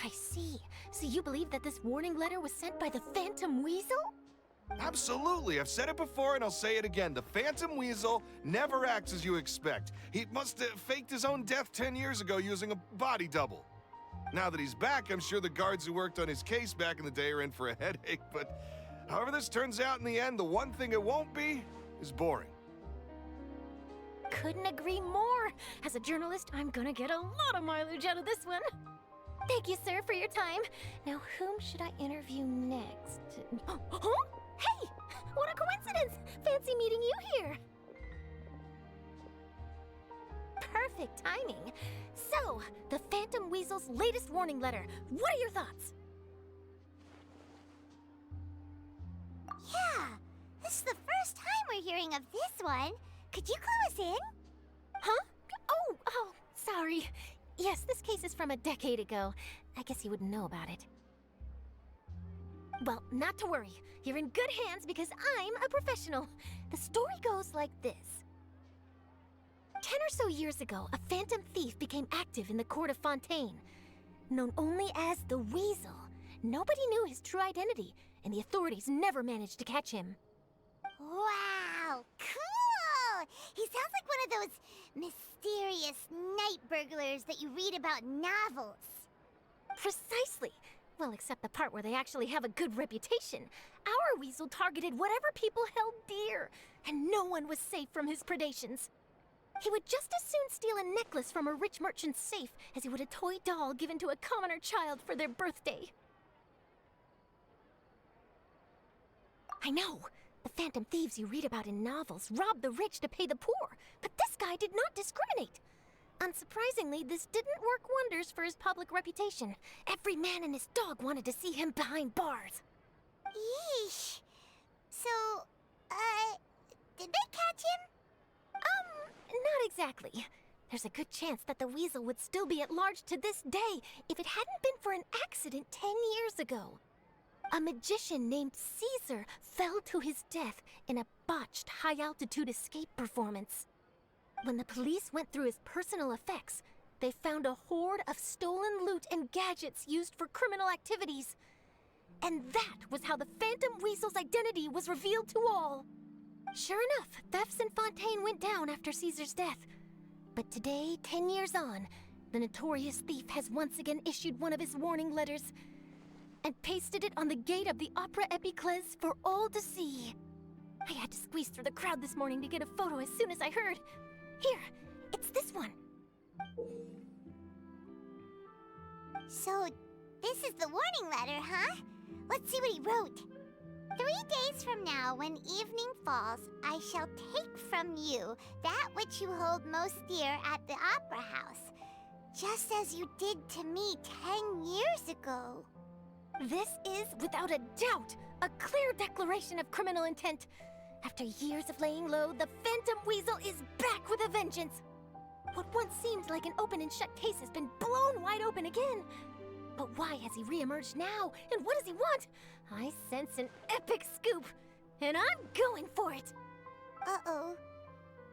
I see. So you believe that this warning letter was sent by the Phantom Weasel? Absolutely. I've said it before and I'll say it again. The Phantom Weasel never acts as you expect. He must have faked his own death 10 years ago using a body double. Now that he's back, I'm sure the guards who worked on his case back in the day are in for a headache, but however this turns out in the end, the one thing it won't be is boring. Couldn't agree more. As a journalist, I'm gonna get a lot of mileage out of this one. Thank you, sir, for your time. Now, whom should I interview next? Huh? Hey! What a coincidence! Fancy meeting you here. Perfect timing. So, the Phantom Weasel's latest warning letter. What are your thoughts? Yeah, this is the first time we're hearing of this one. Could you clue us in? Huh? Oh, sorry. Yes, this case is from a decade ago. I guess you wouldn't know about it. Well, not to worry. You're in good hands because I'm a professional. The story goes like this. 10 or so years ago, a phantom thief became active in the court of Fontaine. Known only as the Weasel, nobody knew his true identity, and the authorities never managed to catch him. Wow, cool! He sounds like one of those mysterious night burglars that you read about in novels. Precisely. Well, except the part where they actually have a good reputation. Our Weasel targeted whatever people held dear, and no one was safe from his predations. He would just as soon steal a necklace from a rich merchant's safe as he would a toy doll given to a commoner child for their birthday. I know. The phantom thieves you read about in novels rob the rich to pay the poor, but this guy did not discriminate. Unsurprisingly, this didn't work wonders for his public reputation. Every man and his dog wanted to see him behind bars. Yeesh. So, did they catch him? Not exactly. There's a good chance that the Weasel would still be at large to this day if it hadn't been for an accident 10 years ago. A magician named Cesar fell to his death in a botched high-altitude escape performance. When the police went through his personal effects, they found a hoard of stolen loot and gadgets used for criminal activities. And that was how the Phantom Weasel's identity was revealed to all. Sure enough, thefts in Fontaine went down after Caesar's death. But today, 10 years on, the notorious thief has once again issued one of his warning letters and pasted it on the gate of the Opera Epiclese for all to see. I had to squeeze through the crowd this morning to get a photo as soon as I heard. Here, it's this one. So, this is the warning letter, huh? Let's see what he wrote. 3 days from now, when evening falls, I shall take from you that which you hold most dear at the Opera House, just as you did to me 10 years ago. This is, without a doubt, a clear declaration of criminal intent. After years of laying low, the Phantom Weasel is back with a vengeance. What once seemed like an open and shut case has been blown wide open again. But why has he re-emerged now, and what does he want? I sense an epic scoop, and I'm going for it. Uh-oh.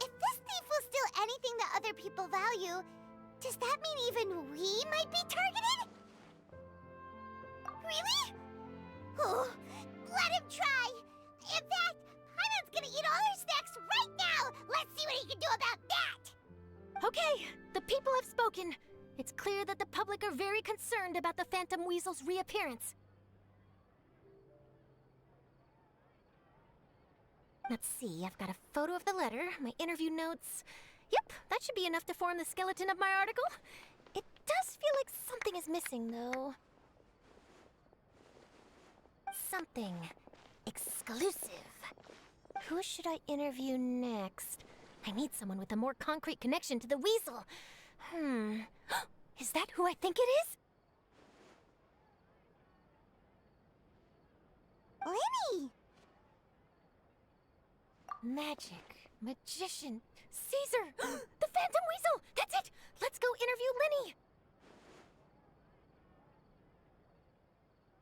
If this thief will steal anything that other people value, does that mean even we might be targeted? Really? Oh, let him try. In fact, Paimon's gonna eat all her snacks right now. Let's see what he can do about that. Okay, the people have spoken. It's clear that the public are very concerned about the Phantom Weasel's reappearance. Let's see, I've got a photo of the letter, my interview notes. Yep, that should be enough to form the skeleton of my article. It does feel like something is missing, though. Something exclusive. Who should I interview next? I need someone with a more concrete connection to the Weasel. Is that who I think it is? Lyney! Magic, magician, Cesar! The Phantom Weasel! That's it! Let's go interview Lyney!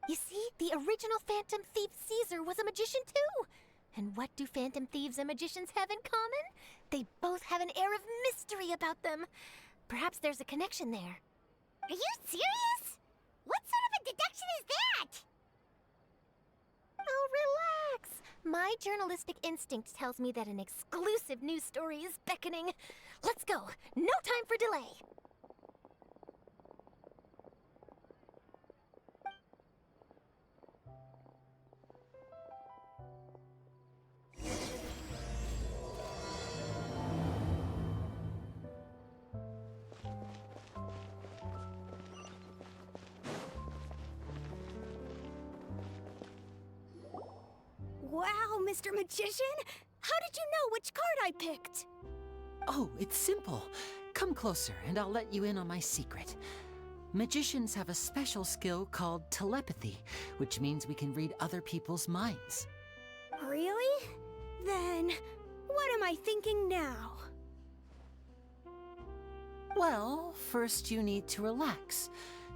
You see, the original Phantom Thief Cesar was a magician too! And what do Phantom Thieves and magicians have in common? They both have an air of mystery about them. Perhaps there's a connection there. Are you serious? What sort of a deduction is that? Oh, relax. My journalistic instinct tells me that an exclusive news story is beckoning. Let's go. No time for delay. Wow, Mr. Magician! How did you know which card I picked? Oh, it's simple. Come closer and I'll let you in on my secret. Magicians have a special skill called telepathy, which means we can read other people's minds. Really? Then, what am I thinking now? Well, first you need to relax,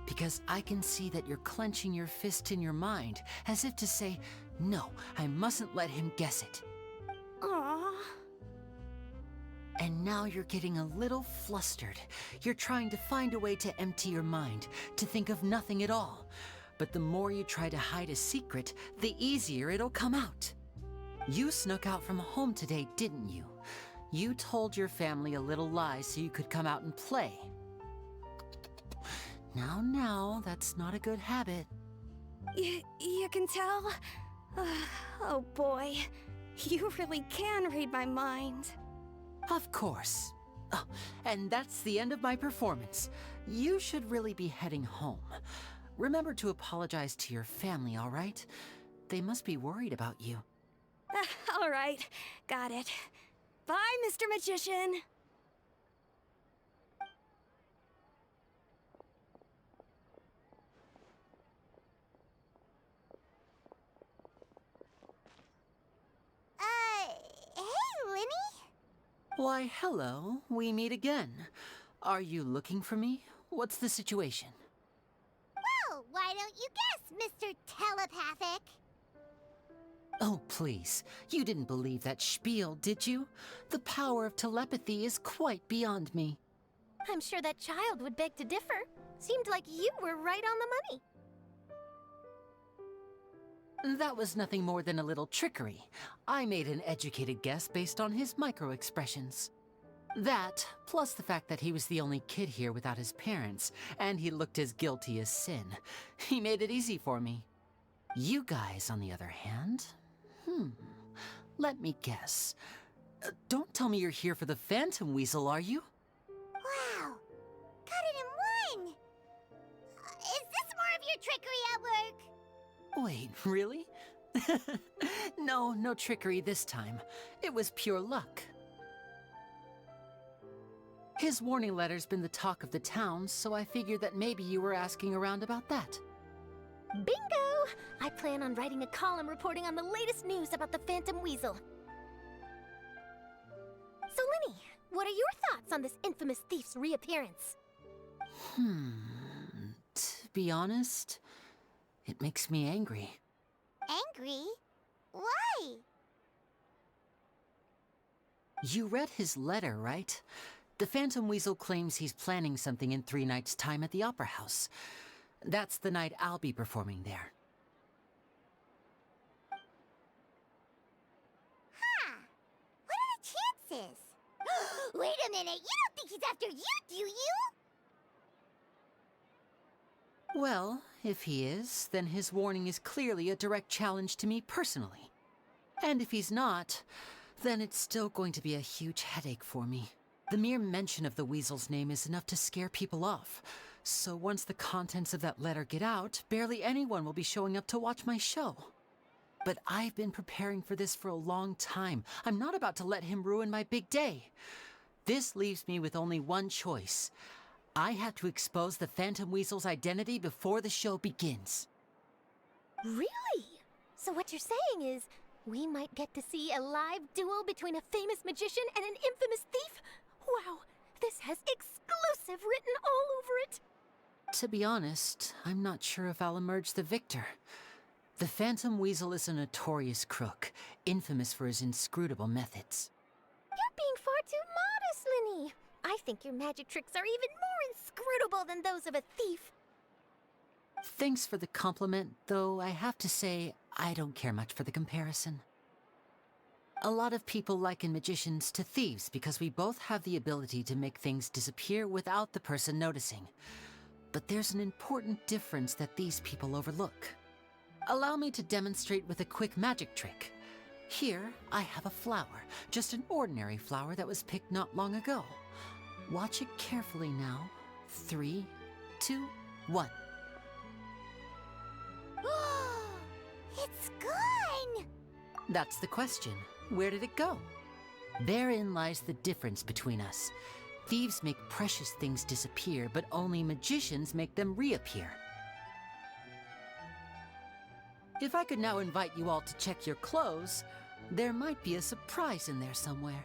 because I can see that you're clenching your fist in your mind, as if to say, no, I mustn't let him guess it. Aww. And now you're getting a little flustered. You're trying to find a way to empty your mind, to think of nothing at all. But the more you try to hide a secret, the easier it'll come out. You snuck out from home today, didn't you? You told your family a little lie so you could come out and play. Now, that's not a good habit. You can tell? Oh boy, you really can read my mind. Of course. Oh, and that's the end of my performance. You should really be heading home. Remember to apologize to your family, all right? They must be worried about you. All right, got it. Bye, Mr. Magician. Hey, Lyney? Why, hello. We meet again. Are you looking for me? What's the situation? Well, why don't you guess, Mr. Telepathic? Oh, please. You didn't believe that spiel, did you? The power of telepathy is quite beyond me. I'm sure that child would beg to differ. Seemed like you were right on the money. That was nothing more than a little trickery. I made an educated guess based on his micro-expressions. That, plus the fact that he was the only kid here without his parents, and he looked as guilty as sin. He made it easy for me. You guys, on the other hand... Let me guess. Don't tell me you're here for the Phantom Weasel, are you? Wow, got it in one! Is this more of your trickery at work? Wait, really? No trickery this time. It was pure luck. His warning letter's been the talk of the town, so I figured that maybe you were asking around about that. Bingo! I plan on writing a column reporting on the latest news about the Phantom Weasel. So, Lyney, what are your thoughts on this infamous thief's reappearance? To be honest, it makes me angry. Angry? Why? You read his letter, right? The Phantom Weasel claims he's planning something in 3 nights' time at the Opera House. That's the night I'll be performing there. Huh. What are the chances? Wait a minute, you don't think he's after you, do you? Well, if he is, then his warning is clearly a direct challenge to me personally. And if he's not, then it's still going to be a huge headache for me. The mere mention of the Weasel's name is enough to scare people off. So once the contents of that letter get out, barely anyone will be showing up to watch my show. But I've been preparing for this for a long time. I'm not about to let him ruin my big day. This leaves me with only one choice. I have to expose the Phantom Weasel's identity before the show begins. Really? So what you're saying is, we might get to see a live duel between a famous magician and an infamous thief? Wow, this has exclusive written all over it! To be honest, I'm not sure if I'll emerge the victor. The Phantom Weasel is a notorious crook, infamous for his inscrutable methods. You're being far too modest, Lyney. I think your magic tricks are even more inscrutable than those of a thief. Thanks for the compliment, though I have to say I don't care much for the comparison. A lot of people liken magicians to thieves because we both have the ability to make things disappear without the person noticing. But there's an important difference that these people overlook. Allow me to demonstrate with a quick magic trick. Here, I have a flower, just an ordinary flower that was picked not long ago. Watch it carefully now. 3, 2, 1. It's gone! That's the question. Where did it go? Therein lies the difference between us. Thieves make precious things disappear, but only magicians make them reappear. If I could now invite you all to check your clothes, there might be a surprise in there somewhere.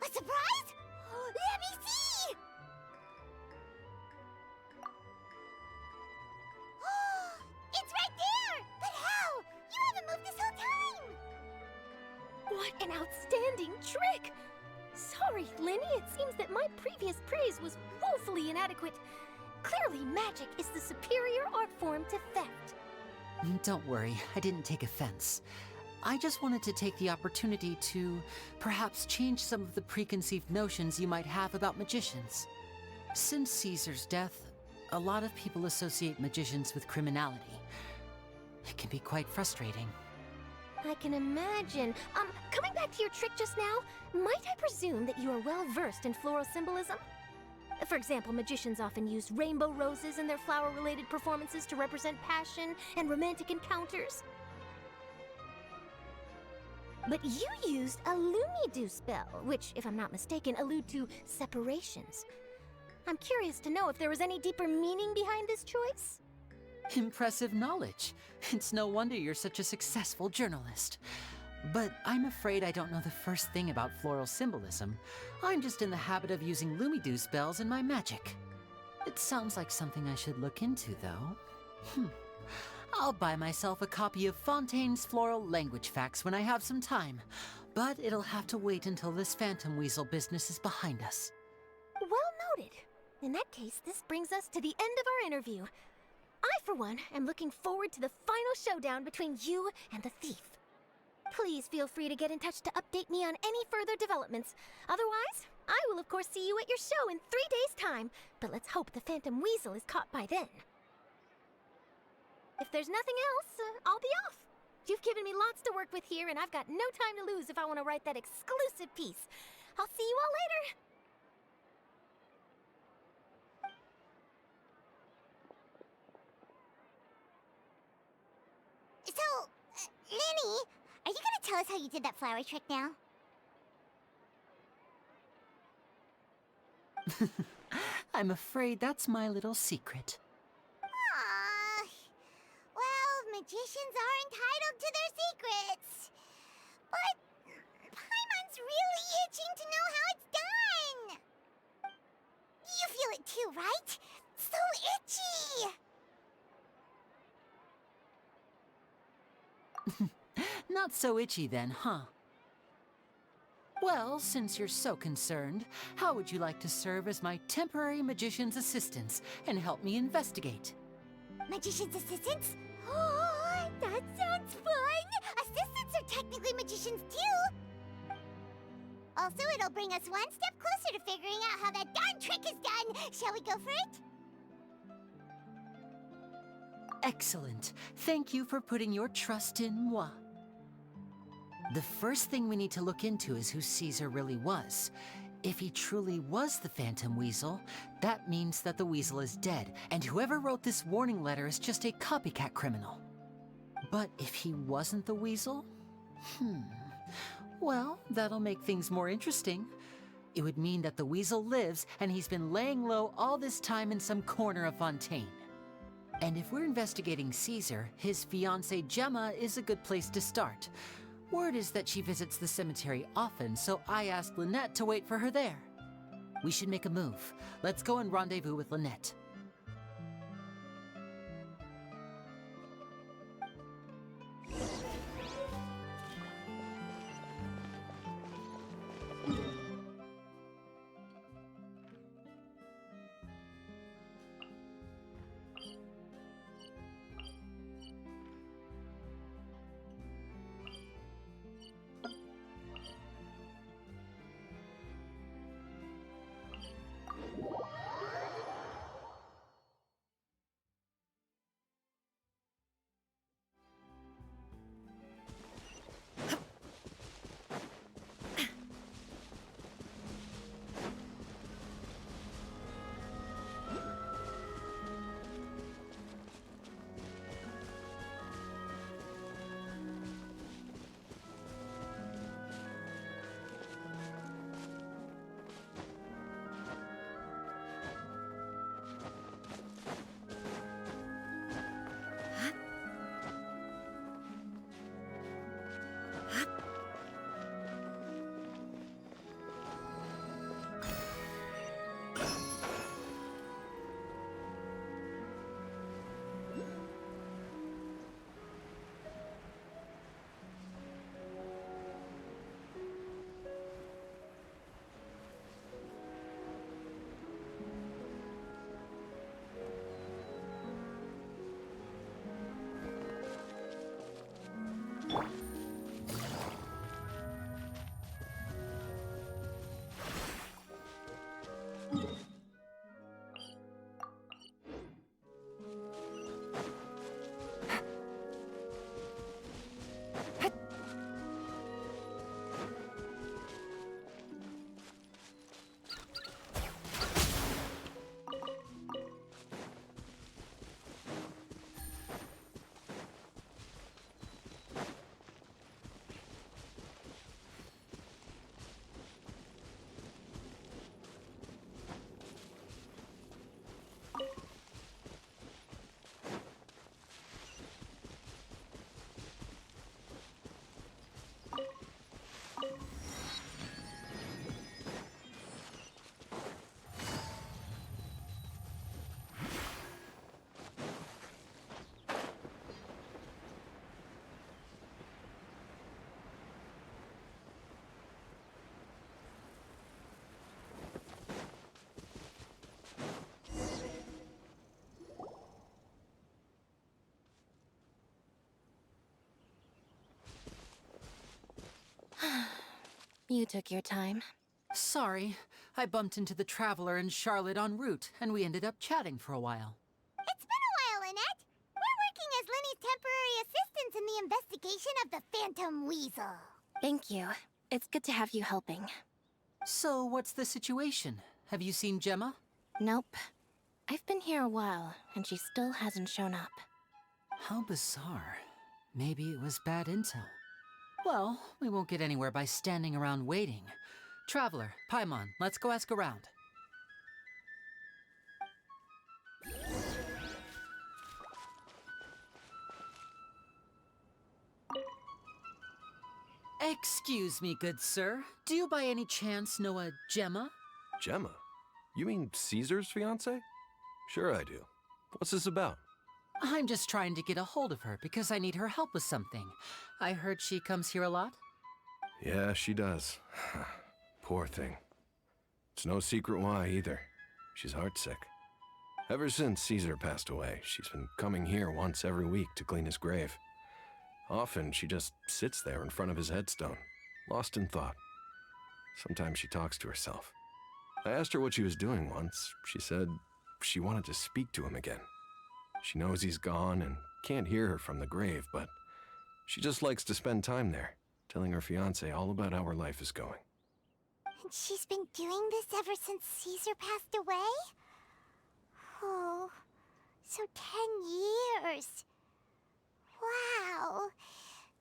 A surprise? Let me see! It's right there! But how? You haven't moved this whole time! What an outstanding trick! Sorry, Lyney, it seems that my previous praise was woefully inadequate. Clearly, magic is the superior art form to theft. Don't worry, I didn't take offense. I just wanted to take the opportunity to perhaps change some of the preconceived notions you might have about magicians. Since Cesar's death, a lot of people associate magicians with criminality. It can be quite frustrating. I can imagine. Coming back to your trick just now, might I presume that you are well versed in floral symbolism? For example, magicians often use rainbow roses in their flower-related performances to represent passion and romantic encounters. But you used a lumi spell, which, if I'm not mistaken, allude to separations. I'm curious to know if there was any deeper meaning behind this choice? Impressive knowledge. It's no wonder you're such a successful journalist. But I'm afraid I don't know the first thing about floral symbolism. I'm just in the habit of using Lumidu spells in my magic. It sounds like something I should look into, though. I'll buy myself a copy of Fontaine's Floral Language Facts when I have some time. But it'll have to wait until this phantom weasel business is behind us. Well noted. In that case, this brings us to the end of our interview. I, for one, am looking forward to the final showdown between you and the thief. Please feel free to get in touch to update me on any further developments. Otherwise, I will of course see you at your show in 3 days' time, but let's hope the Phantom Weasel is caught by then. If there's nothing else, I'll be off. You've given me lots to work with here, and I've got no time to lose if I want to write that exclusive piece. I'll see you all later. So, Lyney, are you gonna tell us how you did that flower trick now? I'm afraid that's my little secret. Aww. Well, magicians are entitled to their secrets. But Paimon's really itching to know how it's done. You feel it too, right? So itchy. Not so itchy then, huh? Well, since you're so concerned, how would you like to serve as my temporary magician's assistants and help me investigate? Magician's assistants? Oh, that sounds fun! Assistants are technically magicians too! Also, it'll bring us one step closer to figuring out how that darn trick is done! Shall we go for it? Excellent. Thank you for putting your trust in moi. The first thing we need to look into is who Cesar really was. If he truly was the Phantom Weasel, that means that the weasel is dead, and whoever wrote this warning letter is just a copycat criminal. But if he wasn't the weasel? Well, that'll make things more interesting. It would mean that the weasel lives, and he's been laying low all this time in some corner of Fontaine. And if we're investigating Cesar, his fiancée Gemma is a good place to start. Word is that she visits the cemetery often, so I asked Lynette to wait for her there. We should make a move. Let's go and rendezvous with Lynette. You took your time. Sorry, I bumped into the Traveler and Charlotte en route, and we ended up chatting for a while. It's been a while, Lynette. We're working as Lyney's temporary assistants in the investigation of the Phantom Weasel. Thank you. It's good to have you helping. So, what's the situation? Have you seen Gemma? Nope. I've been here a while, and she still hasn't shown up. How bizarre. Maybe it was bad intel. Well, we won't get anywhere by standing around waiting. Traveler, Paimon, let's go ask around. Excuse me, good sir. Do you by any chance know a Gemma? Gemma? You mean Caesar's fiance? Sure I do. What's this about? I'm just trying to get a hold of her because I need her help with something. I heard she comes here a lot. Yeah, she does. Poor thing. It's no secret why either. She's heartsick. Ever since Caesar passed away, she's been coming here once every week to clean his grave. Often she just sits there in front of his headstone, lost in thought. Sometimes she talks to herself. I asked her what she was doing once. She said she wanted to speak to him again. She knows he's gone and can't hear her from the grave, but she just likes to spend time there, telling her fiancé all about how her life is going. And she's been doing this ever since Caesar passed away? Oh, so 10 years. Wow.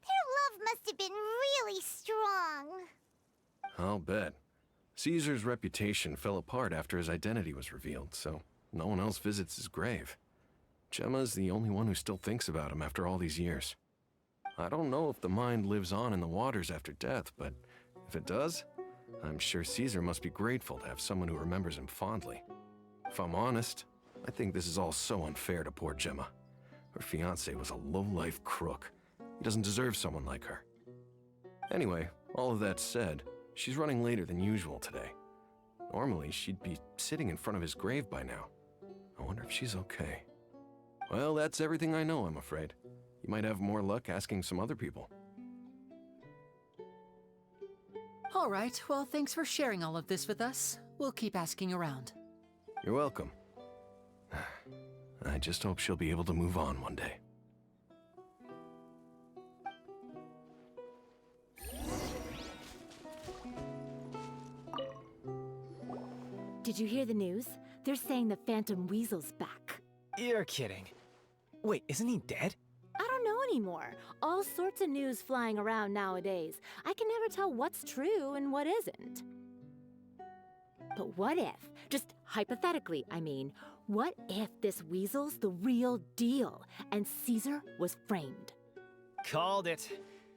Their love must have been really strong. I'll bet. Caesar's reputation fell apart after his identity was revealed, so no one else visits his grave. Gemma's the only one who still thinks about him after all these years. I don't know if the mind lives on in the waters after death, but if it does, I'm sure Caesar must be grateful to have someone who remembers him fondly. If I'm honest, I think this is all so unfair to poor Gemma. Her fiancé was a low-life crook. He doesn't deserve someone like her. Anyway, all of that said, she's running later than usual today. Normally, she'd be sitting in front of his grave by now. I wonder if she's okay. Well, that's everything I know, I'm afraid. You might have more luck asking some other people. All right, well, thanks for sharing all of this with us. We'll keep asking around. You're welcome. I just hope she'll be able to move on one day. Did you hear the news? They're saying the Phantom Weasel's back. You're kidding. Wait, isn't he dead? I don't know anymore. All sorts of news flying around nowadays. I can never tell what's true and what isn't. But what if, just hypothetically, I mean, what if this weasel's the real deal and Caesar was framed? Called it.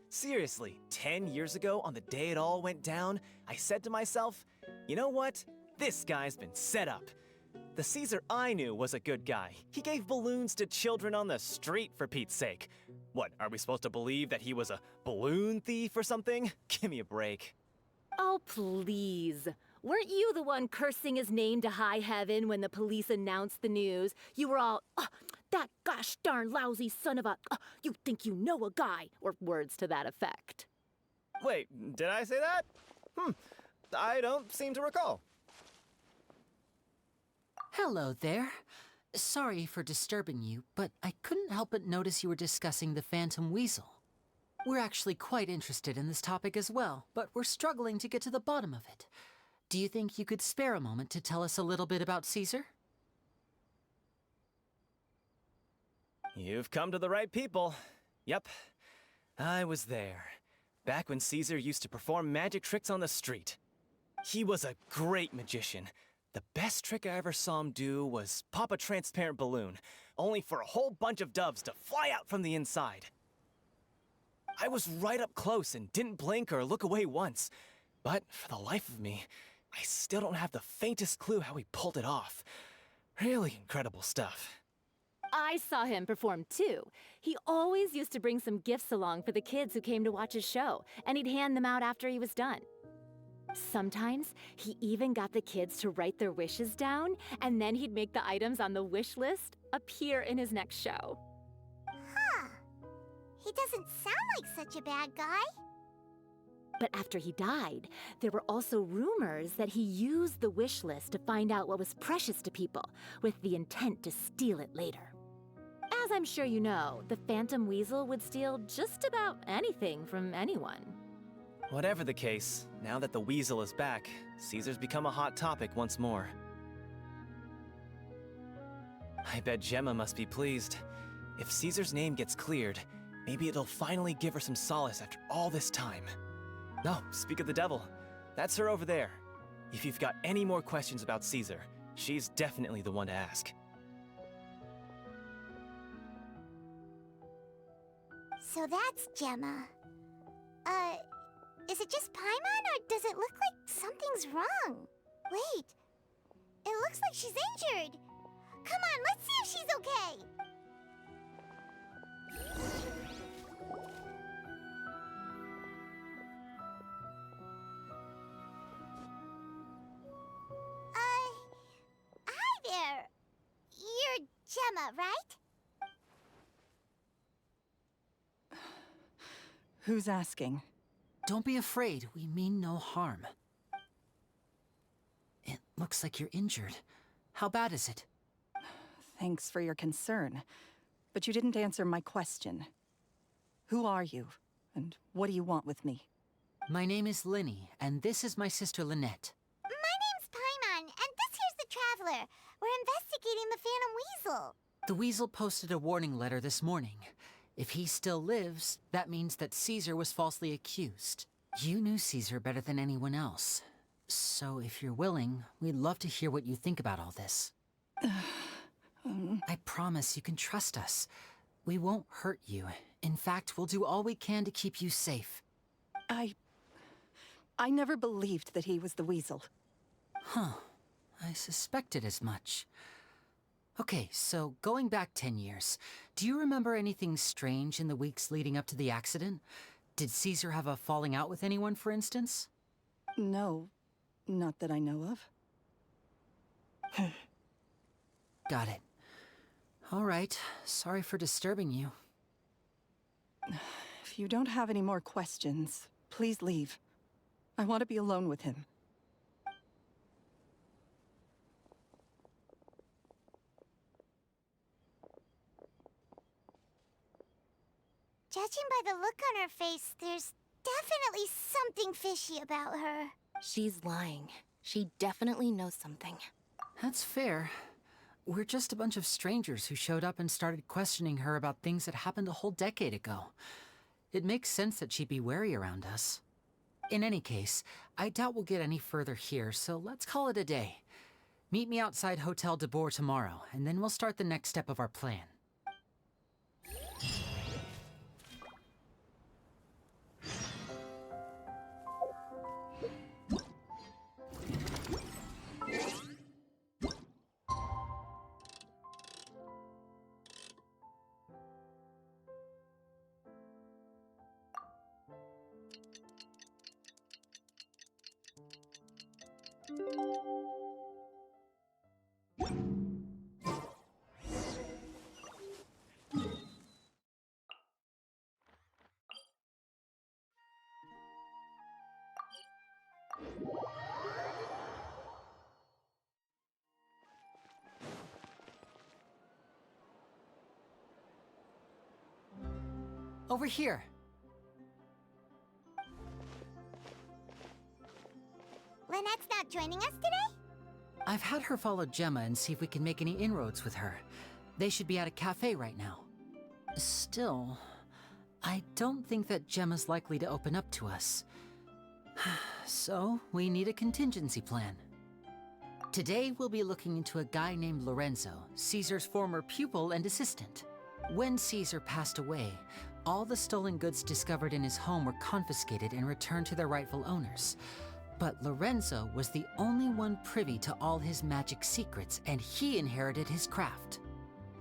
Seriously, 10 years ago, on the day it all went down, I said to myself, you know what? This guy's been set up. The Caesar I knew was a good guy. He gave balloons to children on the street, for Pete's sake. What, are we supposed to believe that he was a balloon thief or something? Give me a break. Oh, please. Weren't you the one cursing his name to high heaven when the police announced the news? You were all, "Oh, that gosh darn lousy son of a, you think you know a guy," or words to that effect. Wait, did I say that? I don't seem to recall. Hello there. Sorry for disturbing you, but I couldn't help but notice you were discussing the Phantom Weasel. We're actually quite interested in this topic as well, but we're struggling to get to the bottom of it. Do you think you could spare a moment to tell us a little bit about Caesar? You've come to the right people. Yep, I was there. Back when Caesar used to perform magic tricks on the street. He was a great magician. The best trick I ever saw him do was pop a transparent balloon, only for a whole bunch of doves to fly out from the inside. I was right up close and didn't blink or look away once. But for the life of me, I still don't have the faintest clue how he pulled it off. Really incredible stuff. I saw him perform too. He always used to bring some gifts along for the kids who came to watch his show, and he'd hand them out after he was done. Sometimes, he even got the kids to write their wishes down, and then he'd make the items on the wish list appear in his next show. Huh. He doesn't sound like such a bad guy. But after he died, there were also rumors that he used the wish list to find out what was precious to people, with the intent to steal it later. As I'm sure you know, the Phantom Weasel would steal just about anything from anyone. Whatever the case, now that the Weasel is back, Caesar's become a hot topic once more. I bet Gemma must be pleased. If Caesar's name gets cleared, maybe it'll finally give her some solace after all this time. No, speak of the devil. That's her over there. If you've got any more questions about Caesar, she's definitely the one to ask. So that's Gemma. Is it just Paimon, or does it look like something's wrong? Wait, it looks like she's injured. Come on, let's see if she's okay. Hi there. You're Gemma, right? Who's asking? Don't be afraid, we mean no harm. It looks like you're injured. How bad is it? Thanks for your concern, but you didn't answer my question. Who are you, and what do you want with me? My name is Lyney, and this is my sister Lynette. My name's Paimon, and this here's the Traveler. We're investigating the Phantom Weasel. The Weasel posted a warning letter this morning. If he still lives, that means that Cesar was falsely accused. You knew Cesar better than anyone else. So if you're willing, we'd love to hear what you think about all this. I promise you can trust us. We won't hurt you. In fact, we'll do all we can to keep you safe. I never believed that he was the Weasel. Huh. I suspected as much. Okay, so going back 10 years, do you remember anything strange in the weeks leading up to the accident? Did Cesar have a falling out with anyone, for instance? No, not that I know of. Got it. All right, sorry for disturbing you. If you don't have any more questions, please leave. I want to be alone with him. Judging by the look on her face, there's definitely something fishy about her. She's lying. She definitely knows something. That's fair. We're just a bunch of strangers who showed up and started questioning her about things that happened a whole decade ago. It makes sense that she'd be wary around us. In any case, I doubt we'll get any further here, so let's call it a day. Meet me outside Hotel de Boer tomorrow, and then we'll start the next step of our plan. Over here. Lynette's not joining us today? I've had her follow Gemma and see if we can make any inroads with her. They should be at a cafe right now. Still, I don't think that Gemma's likely to open up to us. So, we need a contingency plan. Today, we'll be looking into a guy named Lorenzo, Caesar's former pupil and assistant. When Caesar passed away, all the stolen goods discovered in his home were confiscated and returned to their rightful owners. But Lorenzo was the only one privy to all his magic secrets, and he inherited his craft.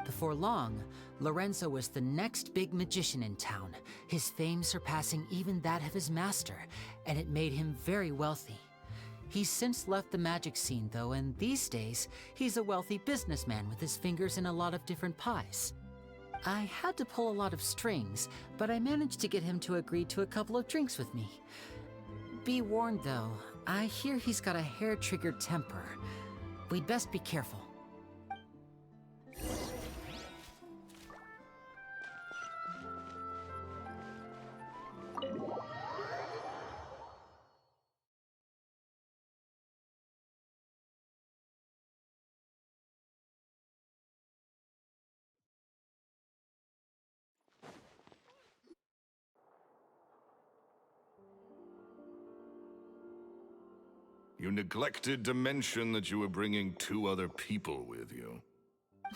Before long, Lorenzo was the next big magician in town, his fame surpassing even that of his master, and it made him very wealthy. He's since left the magic scene, though, and these days, he's a wealthy businessman with his fingers in a lot of different pies. I had to pull a lot of strings, but I managed to get him to agree to a couple of drinks with me. Be warned, though. I hear he's got a hair-triggered temper. We'd best be careful. You neglected to mention that you were bringing 2 other people with you.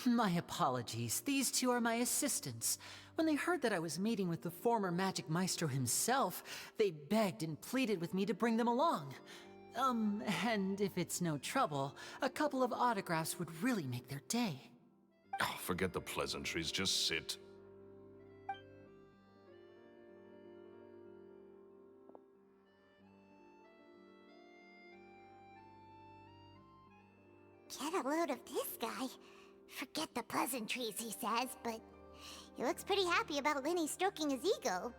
My apologies. These 2 are my assistants. When they heard that I was meeting with the former Magic Maestro himself, they begged and pleaded with me to bring them along. And if it's no trouble, a couple of autographs would really make their day. Oh, forget the pleasantries, just sit. Get a load of this guy. Forget the pleasantries, he says, but he looks pretty happy about Lyney stroking his ego.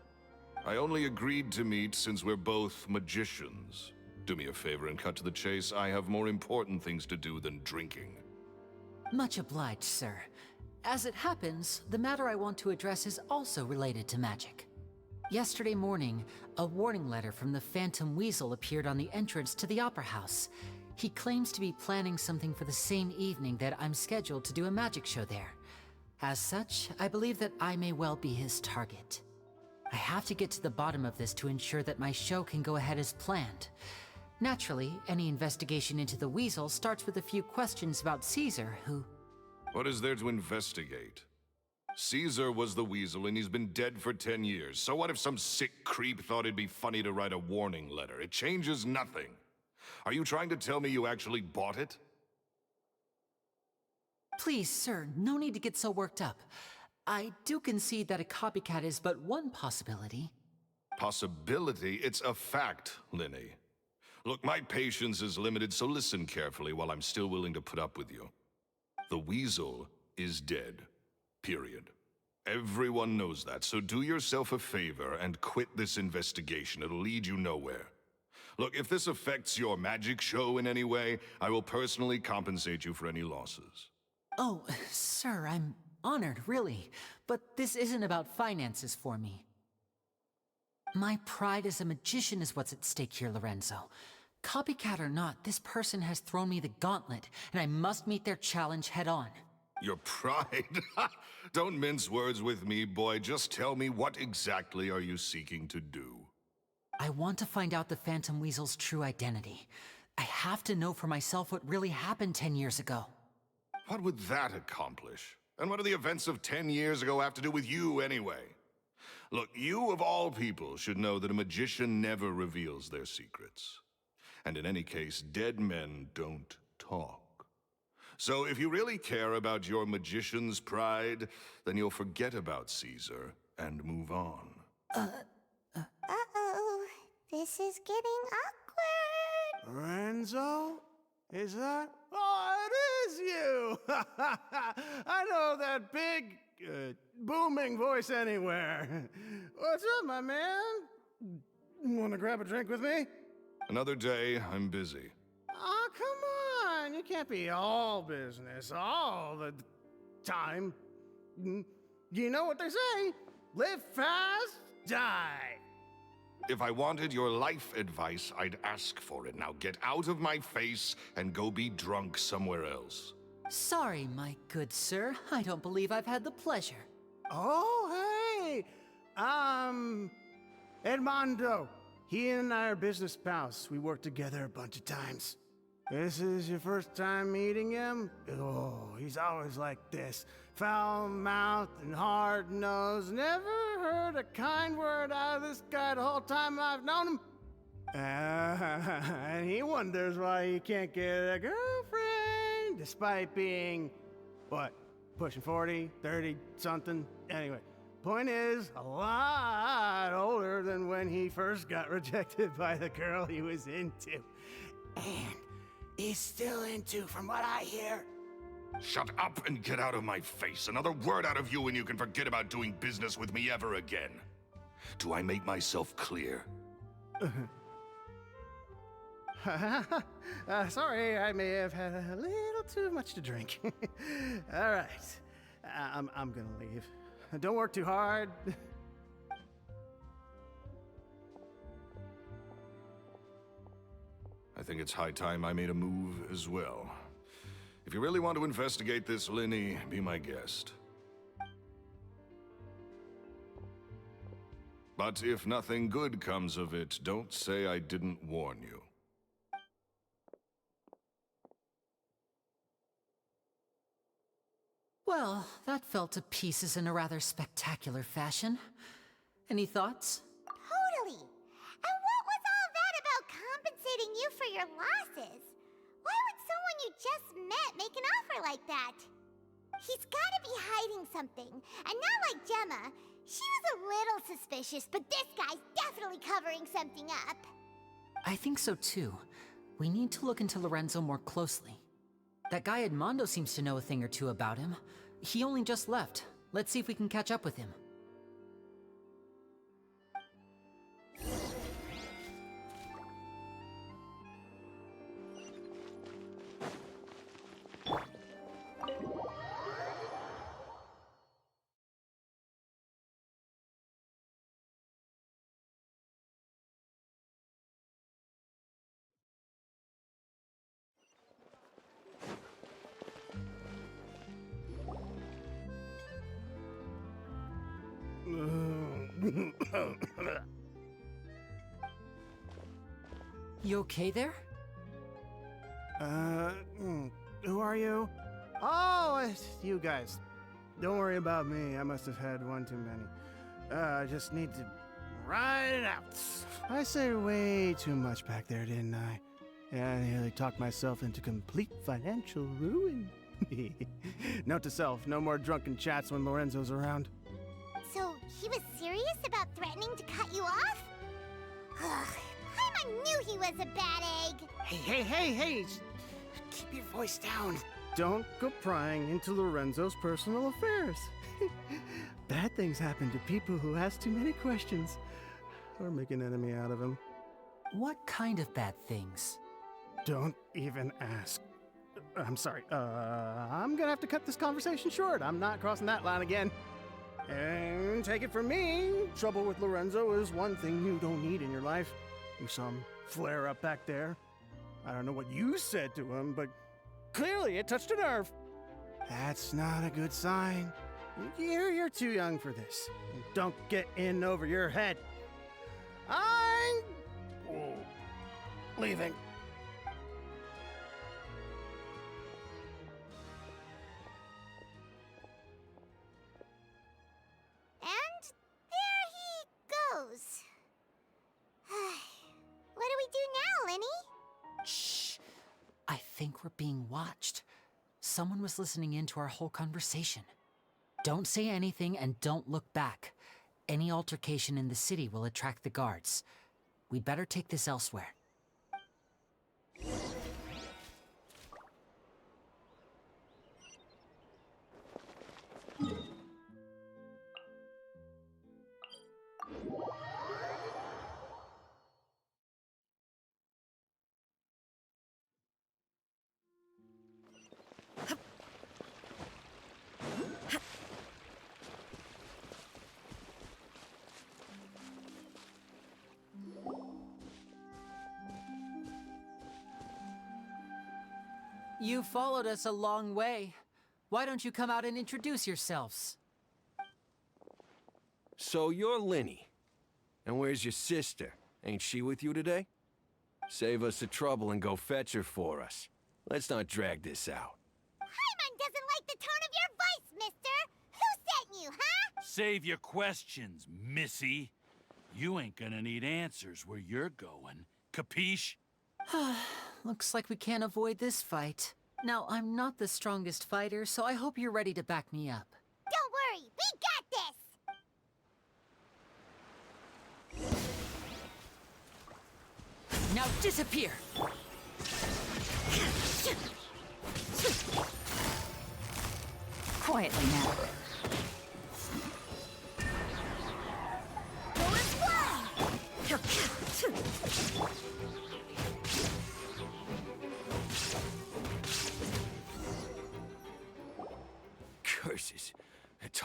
I only agreed to meet since we're both magicians. Do me a favor and cut to the chase. I have more important things to do than drinking. Much obliged, sir. As it happens, the matter I want to address is also related to magic. Yesterday morning, a warning letter from the Phantom Weasel appeared on the entrance to the Opera House. He claims to be planning something for the same evening that I'm scheduled to do a magic show there. As such, I believe that I may well be his target. I have to get to the bottom of this to ensure that my show can go ahead as planned. Naturally, any investigation into the Weasel starts with a few questions about Cesar, who... What is there to investigate? Cesar was the Weasel and he's been dead for 10 years. So what if some sick creep thought it'd be funny to write a warning letter? It changes nothing. Are you trying to tell me you actually bought it? Please, sir, no need to get so worked up. I do concede that a copycat is but one possibility. Possibility? It's a fact, Lyney. Look, my patience is limited, so listen carefully while I'm still willing to put up with you. The Weasel is dead. Period. Everyone knows that, so do yourself a favor and quit this investigation. It'll lead you nowhere. Look, if this affects your magic show in any way, I will personally compensate you for any losses. Oh, sir, I'm honored, really. But this isn't about finances for me. My pride as a magician is what's at stake here, Lorenzo. Copycat or not, this person has thrown me the gauntlet, and I must meet their challenge head on. Your pride? Don't mince words with me, boy. Just tell me, what exactly are you seeking to do? I want to find out the Phantom Weasel's true identity. I have to know for myself what really happened 10 years ago. What would that accomplish? And what do the events of 10 years ago have to do with you, anyway? Look, you of all people should know that a magician never reveals their secrets. And in any case, dead men don't talk. So if you really care about your magician's pride, then you'll forget about Cesar and move on. Uh-oh. This is getting awkward. Lorenzo? Is that? Oh, it is you! I know that big, booming voice anywhere. What's up, my man? Wanna grab a drink with me? Another day, I'm busy. Oh, come on! You can't be all business all the time. You know what they say? Live fast, die. If I wanted your life advice, I'd ask for it. Now get out of my face and go be drunk somewhere else. Sorry, my good sir. I don't believe I've had the pleasure. Oh, hey! Edmondo. He and I are business pals. We worked together a bunch of times. This is your first time meeting him? Oh, he's always like this. Foul-mouthed and hard-nosed. Never heard a kind word out of this guy the whole time I've known him. And he wonders why he can't get a girlfriend, despite being, what, pushing 40, 30, something? Anyway, point is, a lot older than when he first got rejected by the girl he was into. And is still into, from what I hear. Shut up and get out of my face. Another word out of you and you can forget about doing business with me ever again. Do I make myself clear? Sorry, I may have had a little too much to drink. All right, I'm gonna leave. Don't work too hard. I think it's high time I made a move as well. If you really want to investigate this, Lyney, be my guest. But if nothing good comes of it, don't say I didn't warn you. Well, that fell to pieces in a rather spectacular fashion. Any thoughts? Totally. And what was all that about compensating you for your losses? Why would someone you just met make an offer like that? He's gotta be hiding something. And not like Gemma. She was a little suspicious, but this guy's definitely covering something up. I think so too. We need to look into Lorenzo more closely. That guy Edmondo seems to know a thing or two about him. He only just left. Let's see if we can catch up with him. You okay there? Who are you? Oh, it's you guys. Don't worry about me. I must have had one too many. I just need to ride it out. I said way too much back there, didn't I? Yeah, I nearly talked myself into complete financial ruin. Note to self, no more drunken chats when Lorenzo's around. So, he was serious about threatening to cut you off? Ugh, Paimon knew he was a bad egg. Hey! Keep your voice down. Don't go prying into Lorenzo's personal affairs. Bad things happen to people who ask too many questions. Or make an enemy out of him. What kind of bad things? Don't even ask. I'm sorry. I'm gonna have to cut this conversation short. I'm not crossing that line again. And take it from me, trouble with Lorenzo is one thing you don't need in your life. You saw him flare up back there. I don't know what you said to him, but clearly it touched a nerve. That's not a good sign. You're too young for this. Don't get in over your head. I'm leaving. And there he goes. What do we do now, Lyney? Shh! I think we're being watched. Someone was listening in to our whole conversation. Don't say anything and don't look back. Any altercation in the city will attract the guards. We'd better take this elsewhere. You followed us a long way. Why don't you come out and introduce yourselves? So you're Lyney. And where's your sister? Ain't she with you today? Save us the trouble and go fetch her for us. Let's not drag this out. Paimon doesn't like the tone of your voice, mister! Who sent you, huh? Save your questions, missy. You ain't gonna need answers where you're going. Capiche? Looks like we can't avoid this fight. Now, I'm not the strongest fighter, so I hope you're ready to back me up. Don't worry, we got this! Now disappear! Quietly now. Go as well!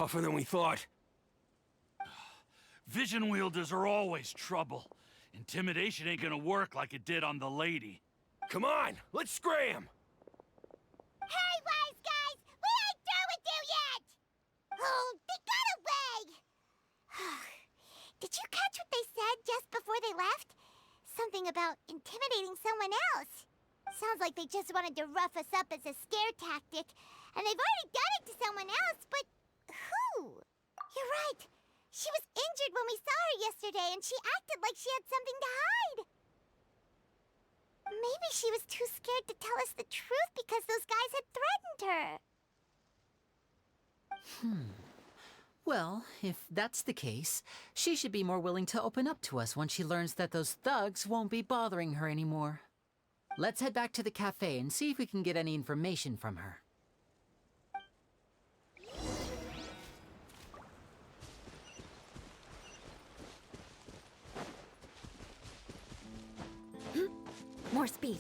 tougher than we thought. Vision wielders are always trouble. Intimidation ain't gonna work like it did on the lady. Come on, let's scram! Hey, wise guys! We ain't through with you yet! Oh, they got away! Did you catch what they said just before they left? Something about intimidating someone else. Sounds like they just wanted to rough us up as a scare tactic. And they've already done it to someone else, but who? You're right. She was injured when we saw her yesterday, and she acted like she had something to hide. Maybe she was too scared to tell us the truth because those guys had threatened her. Well, if that's the case, she should be more willing to open up to us once she learns that those thugs won't be bothering her anymore. Let's head back to the cafe and see if we can get any information from her. More speed.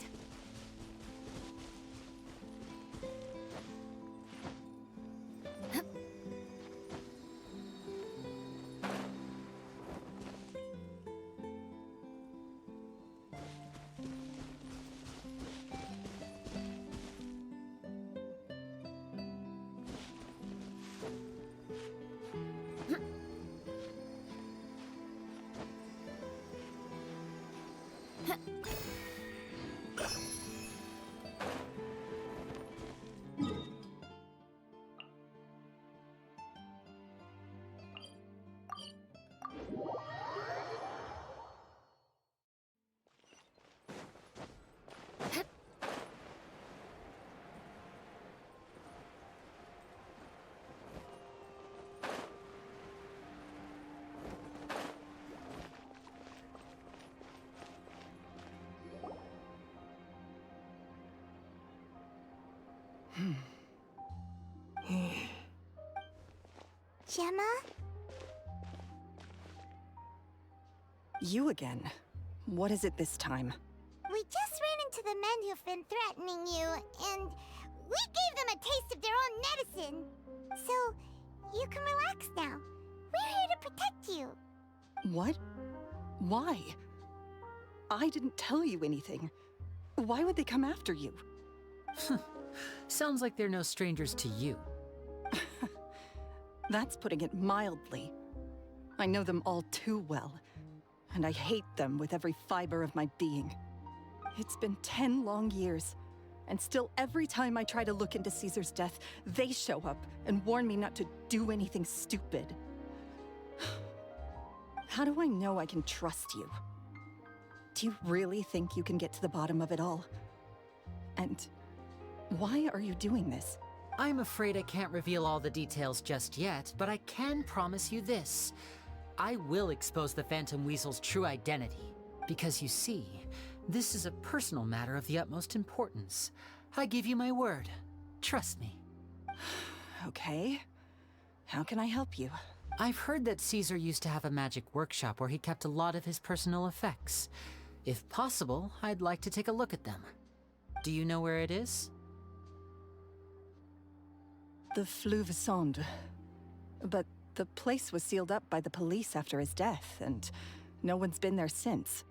Gemma? You again. What is it this time? We just ran into the men who've been threatening you, and we gave them a taste of their own medicine. So, you can relax now. We're here to protect you. What? Why? I didn't tell you anything. Why would they come after you? Sounds like they're no strangers to you. That's putting it mildly. I know them all too well, and I hate them with every fiber of my being. It's been 10 long years, and still every time I try to look into Caesar's death, they show up and warn me not to do anything stupid. How do I know I can trust you? Do you really think you can get to the bottom of it all? And why are you doing this? I'm afraid I can't reveal all the details just yet, but I can promise you this. I will expose the Phantom Weasel's true identity. Because you see, this is a personal matter of the utmost importance. I give you my word. Trust me. Okay. How can I help you? I've heard that Cesar used to have a magic workshop where he kept a lot of his personal effects. If possible, I'd like to take a look at them. Do you know where it is? The Fleuve Sonde. But the place was sealed up by the police after his death, and no one's been there since.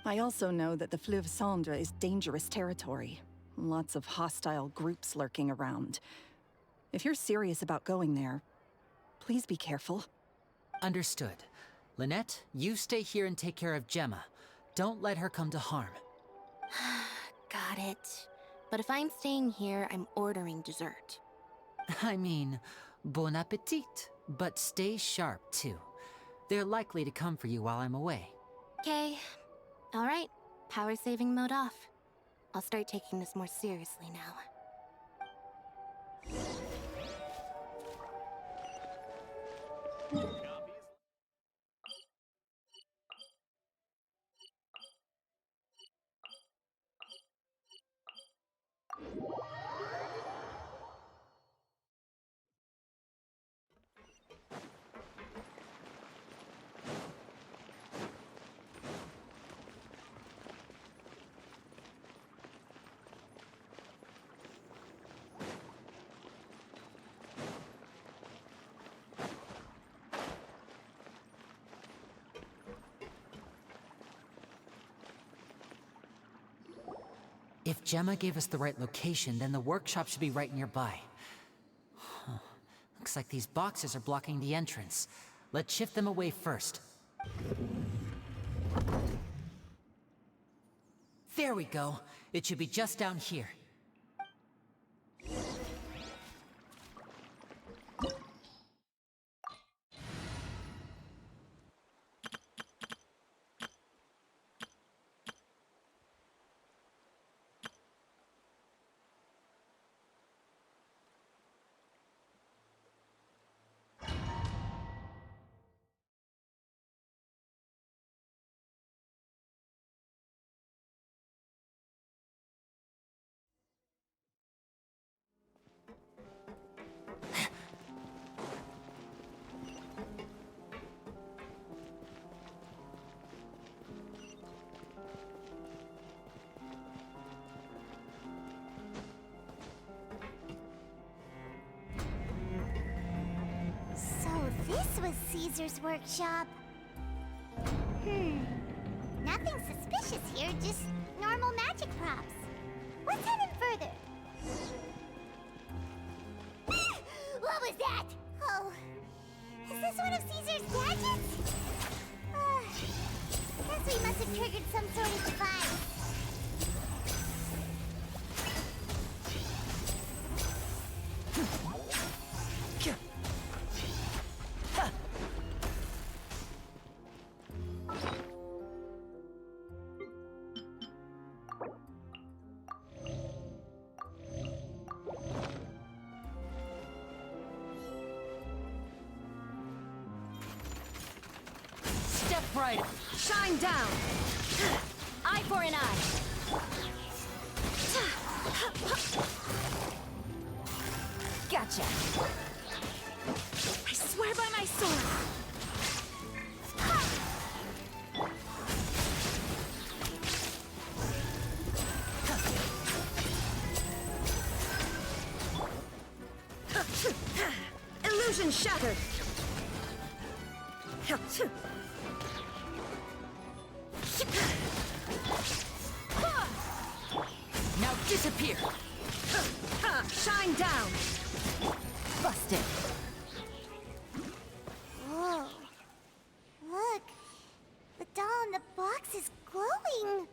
I also know that the Fleuve Sonde is dangerous territory. Lots of hostile groups lurking around. If you're serious about going there, please be careful. Understood. Lynette, you stay here and take care of Gemma. Don't let her come to harm. Got it. But if I'm staying here, I'm ordering dessert. I mean, bon appetit, but stay sharp too. They're likely to come for you while I'm away. Okay. All right. Power saving mode off. I'll start taking this more seriously now. If Gemma gave us the right location, then the workshop should be right nearby. Huh. Looks like these boxes are blocking the entrance. Let's shift them away first. There we go. It should be just down here. This was Caesar's workshop. Nothing suspicious here, just normal magic props. Let's head in further. What was that? Oh, is this one of Caesar's gadgets? Guess we must have triggered some sort of device. Step right. Shine down! Eye for an eye. Gotcha! I swear by my sword! Illusion shattered! Now disappear! Shine down! Busted! Whoa. Look. The doll in the box is glowing.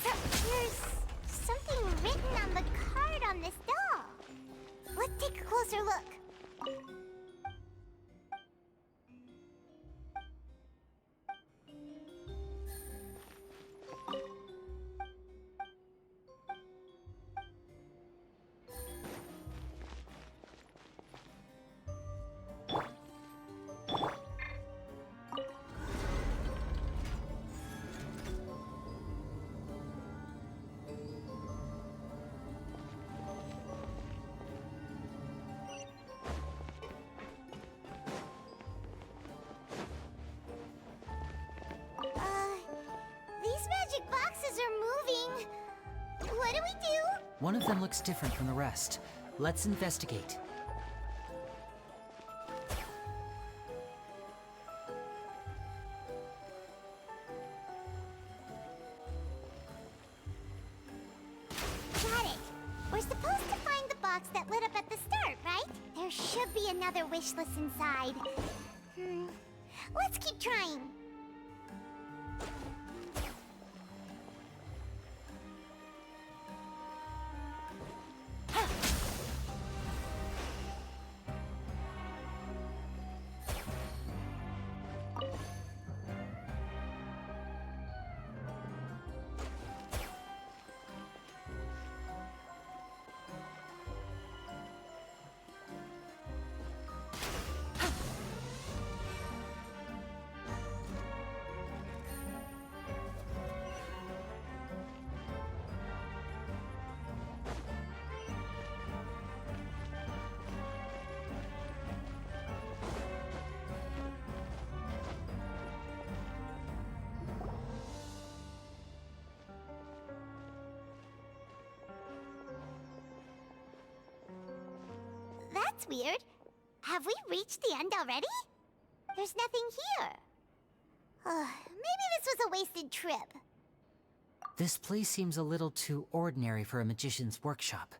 There's something written on the card on this doll. Let's take a closer look. These magic boxes are moving. What do we do? One of them looks different from the rest. Let's investigate. Got it. We're supposed to find the box that lit up at the start, right? There should be another wish list inside. Let's keep trying. That's weird. Have we reached the end already? There's nothing here. Maybe this was a wasted trip. This place seems a little too ordinary for a magician's workshop.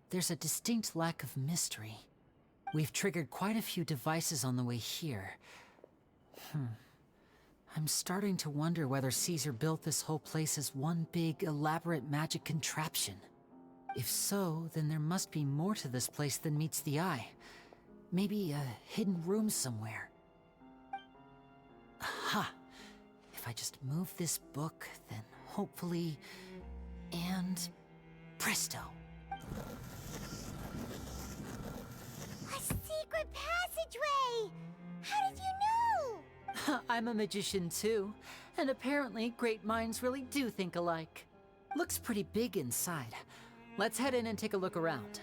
There's a distinct lack of mystery. We've triggered quite a few devices on the way here. I'm starting to wonder whether Cesar built this whole place as one big, elaborate magic contraption. If so, then there must be more to this place than meets the eye. Maybe a hidden room somewhere. Aha! If I just move this book, then hopefully... and... presto! A secret passageway! How did you know? I'm a magician too, and apparently great minds really do think alike. Looks pretty big inside. Let's head in and take a look around.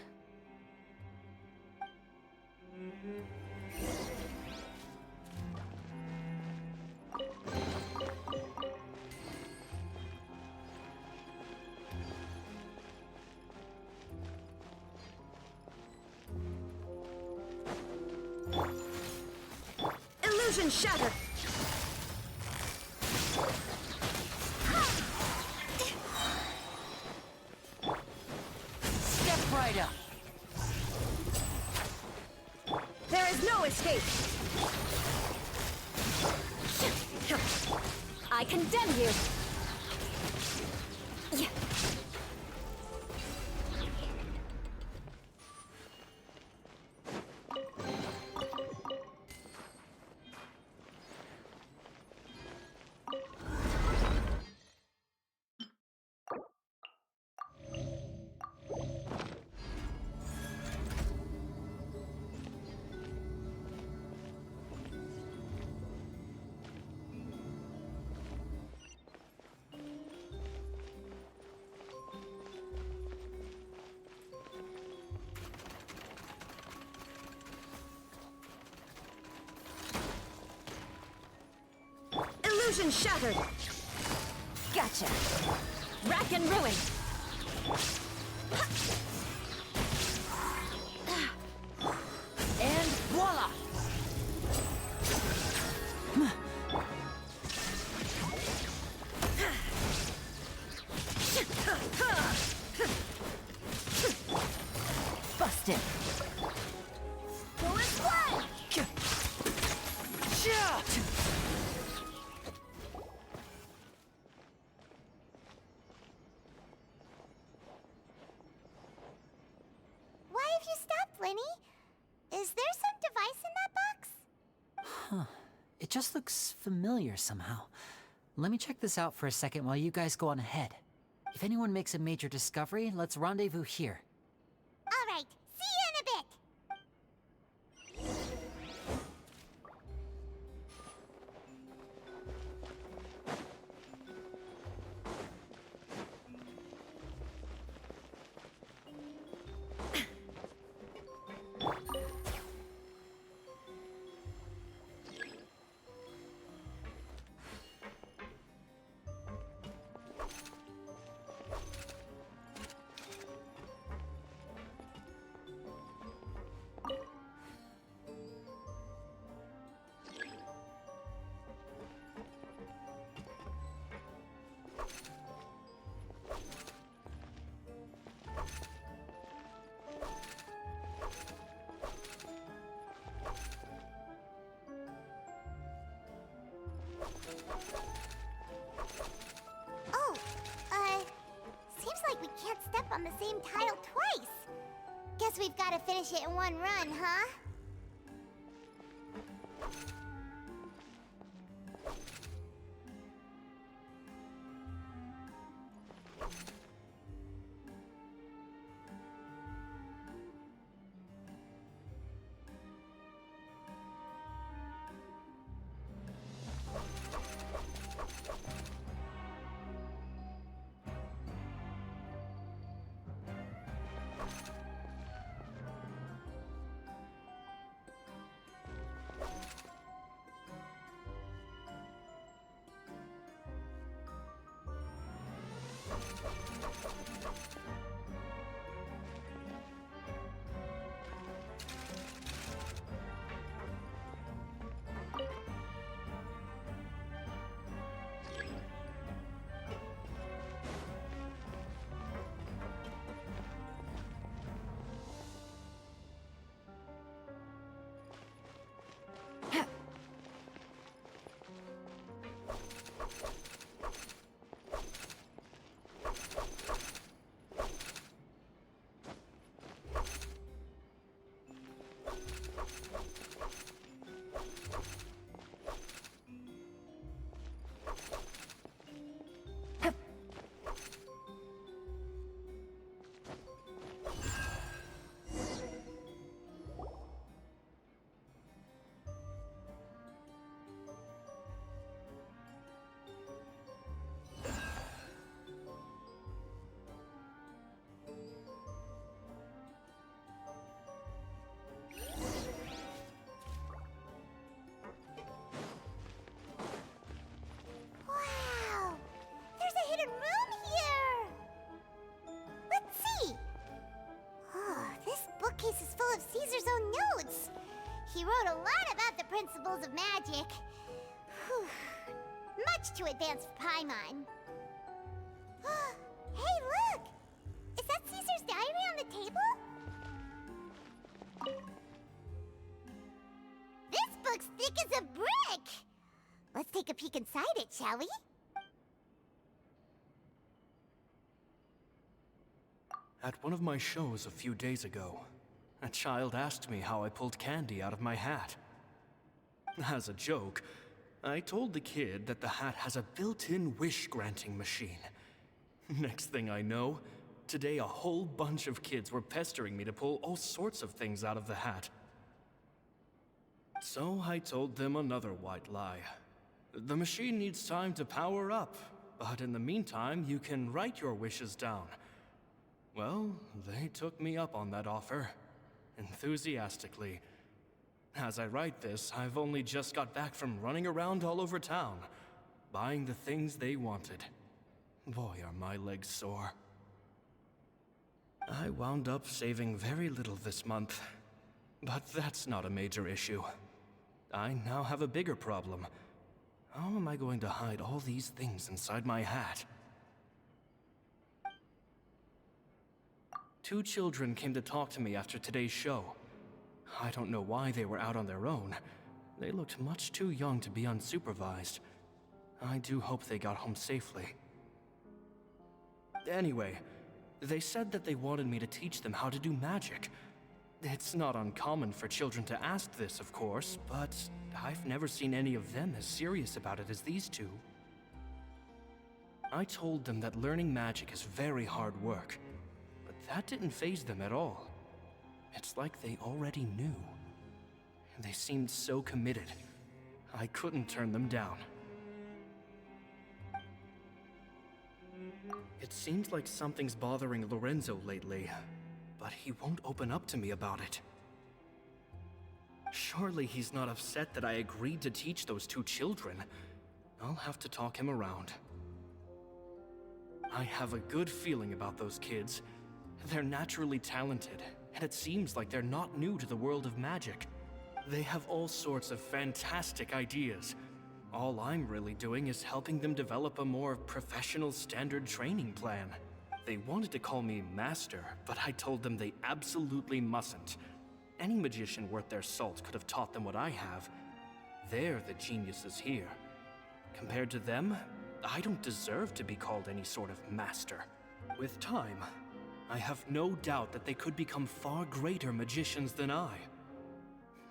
Illusion shattered! Step right up! There is no escape! I condemn you! Illusion shattered! Gotcha! Rack and ruin! And voila! Busted! Go as one! Why have you stopped, Lyney? Is there some device in that box? Huh. It just looks familiar somehow. Let me check this out for a second while you guys go on ahead. If anyone makes a major discovery, let's rendezvous here. All right, see you in a bit. Oh, seems like we can't step on the same tile twice. Guess we've got to finish it in one run, huh? bookcase is full of Caesar's own notes. He wrote a lot about the principles of magic. Whew. Much too advanced for Paimon. Hey, look! Is that Caesar's diary on the table? This book's thick as a brick! Let's take a peek inside it, shall we? At one of my shows a few days ago, a child asked me how I pulled candy out of my hat. As a joke, I told the kid that the hat has a built-in wish-granting machine. Next thing I know, today a whole bunch of kids were pestering me to pull all sorts of things out of the hat. So I told them another white lie. The machine needs time to power up, but in the meantime, you can write your wishes down. Well, they took me up on that offer, enthusiastically. As I write this, I've only just got back from running around all over town, buying the things they wanted. Boy, are my legs sore. I wound up saving very little this month, but that's not a major issue. I now have a bigger problem. How am I going to hide all these things inside my hat? 2 children came to talk to me after today's show. I don't know why they were out on their own. They looked much too young to be unsupervised. I do hope they got home safely. Anyway, they said that they wanted me to teach them how to do magic. It's not uncommon for children to ask this, of course, but I've never seen any of them as serious about it as these 2. I told them that learning magic is very hard work, but that didn't faze them at all. It's like they already knew. They seemed so committed. I couldn't turn them down. It seems like something's bothering Lorenzo lately, but he won't open up to me about it. Surely he's not upset that I agreed to teach those 2 children. I'll have to talk him around. I have a good feeling about those kids. They're naturally talented, and it seems like they're not new to the world of magic. They have all sorts of fantastic ideas. All I'm really doing is helping them develop a more professional standard training plan. They wanted to call me Master, but I told them they absolutely mustn't. Any magician worth their salt could have taught them what I have. They're the geniuses here. Compared to them, I don't deserve to be called any sort of master. With time, I have no doubt that they could become far greater magicians than I.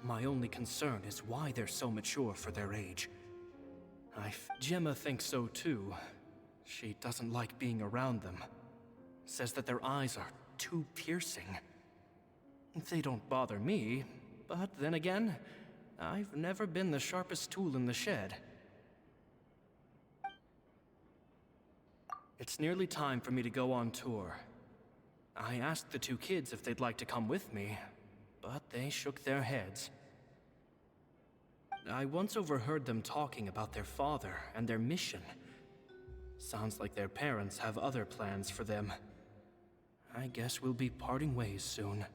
My only concern is why they're so mature for their age. Gemma thinks so too. She doesn't like being around them. Says that their eyes are too piercing. They don't bother me, but then again, I've never been the sharpest tool in the shed. It's nearly time for me to go on tour. I asked the 2 kids if they'd like to come with me, but they shook their heads. I once overheard them talking about their father and their mission. Sounds like their parents have other plans for them. I guess we'll be parting ways soon.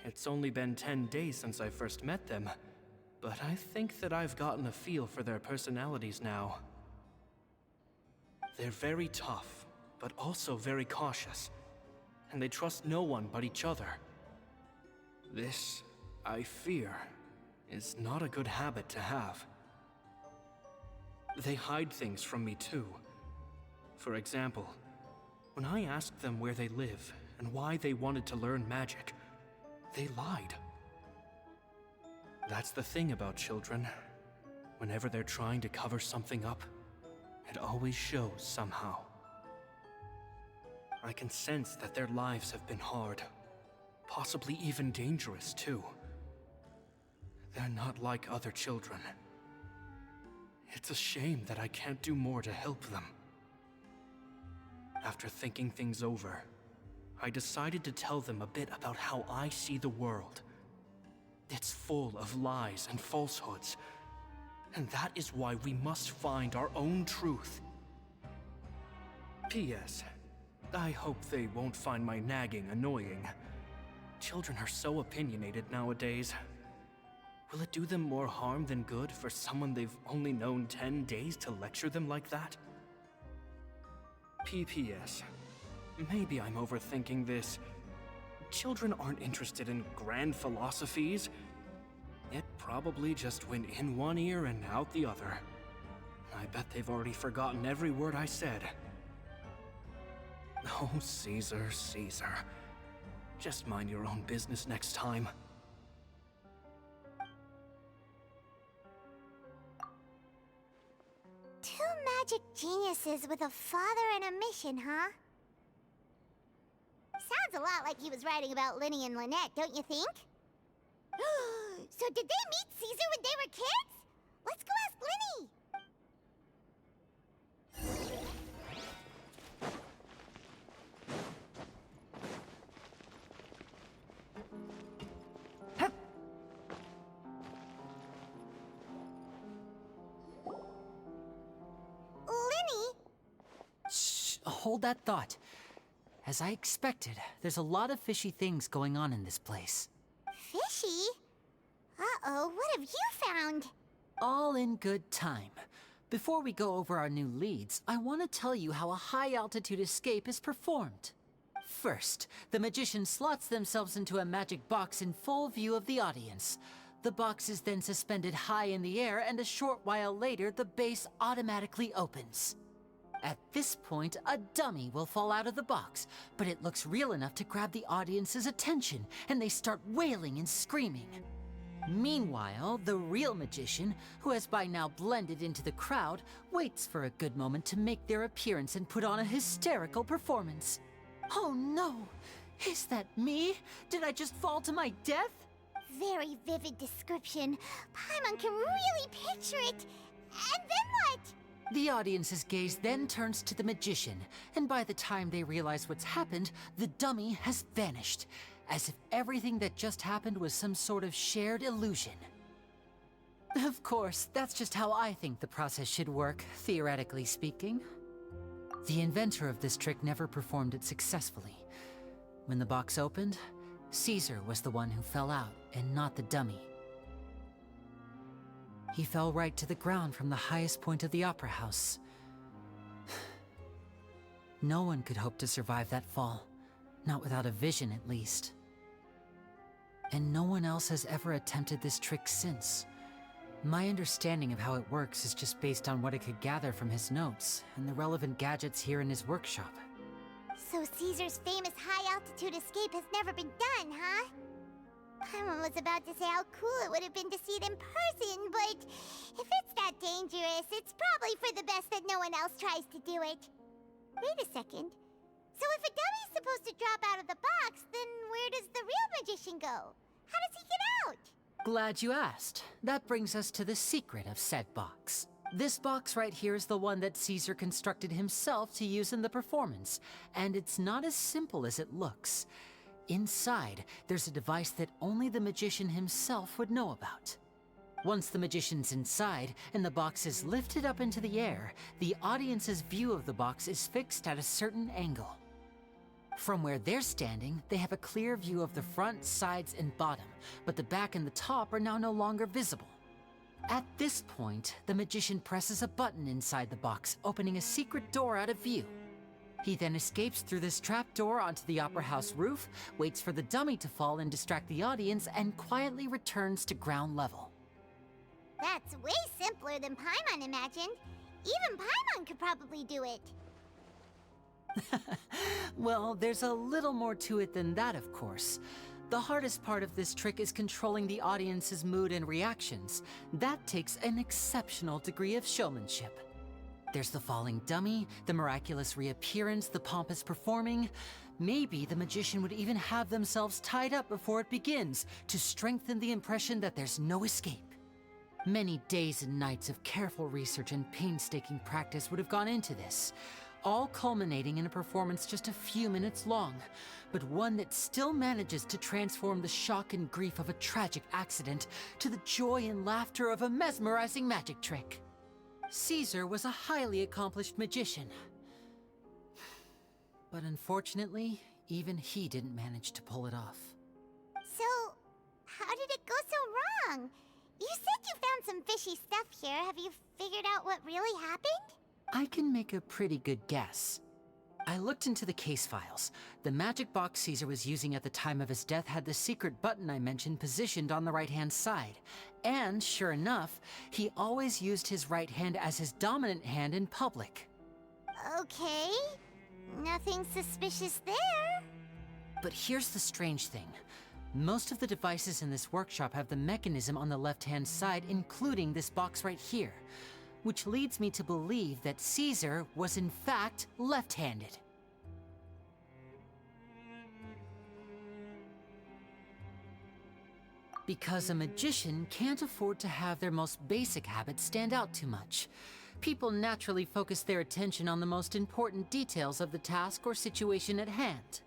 It's only been 10 days since I first met them, but I think that I've gotten a feel for their personalities now. They're very tough, but also very cautious, and they trust no one but each other. This, I fear, is not a good habit to have. They hide things from me too. For example, when I asked them where they live and why they wanted to learn magic, they lied. That's the thing about children. Whenever they're trying to cover something up, it always shows somehow. I can sense that their lives have been hard, possibly even dangerous too. They're not like other children. It's a shame that I can't do more to help them. After thinking things over, I decided to tell them a bit about how I see the world. It's full of lies and falsehoods, and that is why we must find our own truth. P.S. I hope they won't find my nagging annoying. Children are so opinionated nowadays. Will it do them more harm than good for someone they've only known 10 days to lecture them like that? PPS. Maybe I'm overthinking this. Children aren't interested in grand philosophies. It probably just went in one ear and out the other. I bet they've already forgotten every word I said. Oh, Caesar, Caesar. Just mind your own business next time. Two magic geniuses with a father and a mission, huh? Sounds a lot like he was writing about Lyney and Lynette, don't you think? So did they meet Caesar when they were kids? Let's go ask Lyney! Lyney? Shh, hold that thought. As I expected, there's a lot of fishy things going on in this place. Fishy? Uh-oh, what have you found? All in good time. Before we go over our new leads, I want to tell you how a high-altitude escape is performed. First, the magician slots themselves into a magic box in full view of the audience. The box is then suspended high in the air, and a short while later, the base automatically opens. At this point, a dummy will fall out of the box, but it looks real enough to grab the audience's attention, and they start wailing and screaming. Meanwhile, the real magician, who has by now blended into the crowd, waits for a good moment to make their appearance and put on a hysterical performance. Oh no! Is that me? Did I just fall to my death? Very vivid description. Paimon can really picture it. And then what? The audience's gaze then turns to the magician, and by the time they realize what's happened, the dummy has vanished, as if everything that just happened was some sort of shared illusion. Of course, that's just how I think the process should work, theoretically speaking. The inventor of this trick never performed it successfully. When the box opened, Cesar was the one who fell out, and not the dummy. He fell right to the ground from the highest point of the opera house. No one could hope to survive that fall, not without a vision at least. And no one else has ever attempted this trick since. My understanding of how it works is just based on what I could gather from his notes and the relevant gadgets here in his workshop. So Caesar's famous high-altitude escape has never been done, huh? Paimon was about to say how cool it would have been to see it in person, but if it's that dangerous, it's probably for the best that no one else tries to do it. Wait a second. So if a dummy's supposed to drop out of the box, then where does the real magician go? How does he get out? Glad you asked. That brings us to the secret of said box. This box right here is the one that Caesar constructed himself to use in the performance, and it's not as simple as it looks. Inside, there's a device that only the magician himself would know about. Once the magician's inside and the box is lifted up into the air, the audience's view of the box is fixed at a certain angle. From where they're standing, they have a clear view of the front, sides, and bottom, but the back and the top are now no longer visible. At this point, the magician presses a button inside the box, opening a secret door out of view. He then escapes through this trapdoor onto the opera house roof, waits for the dummy to fall and distract the audience, and quietly returns to ground level. That's way simpler than Paimon imagined. Even Paimon could probably do it. Well, there's a little more to it than that, of course. The hardest part of this trick is controlling the audience's mood and reactions. That takes an exceptional degree of showmanship. There's the falling dummy, the miraculous reappearance, the pompous performing. Maybe the magician would even have themselves tied up before it begins to strengthen the impression that there's no escape. Many days and nights of careful research and painstaking practice would have gone into this, all culminating in a performance just a few minutes long, but one that still manages to transform the shock and grief of a tragic accident to the joy and laughter of a mesmerizing magic trick. Cesar was a highly accomplished magician. But unfortunately, even he didn't manage to pull it off. did it go so wrong? You said you found some fishy stuff here. Have you figured out what really happened? I can make a pretty good guess. I looked into the case files. The magic box Caesar was using at the time of his death had the secret button I mentioned positioned on the right-hand side. And, sure enough, he always used his right hand as his dominant hand in public. Okay. Nothing suspicious there. But here's the strange thing. Most of the devices in this workshop have the mechanism on the left-hand side, including this box right here, which leads me to believe that Cesar was in fact left-handed. Because a magician can't afford to have their most basic habits stand out too much. People naturally focus their attention on the most important details of the task or situation at hand.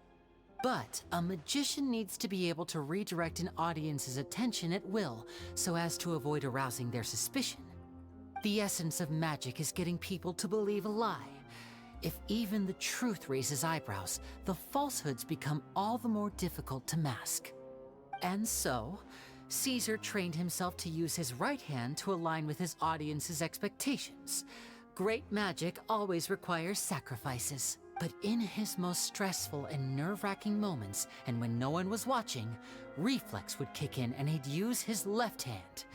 But a magician needs to be able to redirect an audience's attention at will so as to avoid arousing their suspicion. The essence of magic is getting people to believe a lie. If even the truth raises eyebrows, the falsehoods become all the more difficult to mask. And so, Cesar trained himself to use his right hand to align with his audience's expectations. Great magic always requires sacrifices. But in his most stressful and nerve-wracking moments, and when no one was watching, reflex would kick in and he'd use his left hand.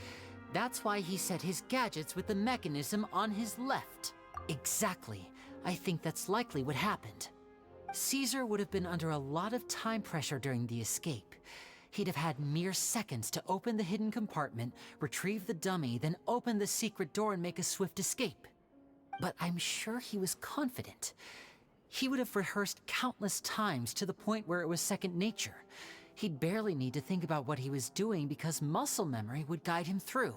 That's why he set his gadgets with the mechanism on his left. Exactly. I think that's likely what happened. Cesar would have been under a lot of time pressure during the escape. He'd have had mere seconds to open the hidden compartment, retrieve the dummy, then open the secret door and make a swift escape. But I'm sure he was confident. He would have rehearsed countless times to the point where it was second nature. He'd barely need to think about what he was doing because muscle memory would guide him through.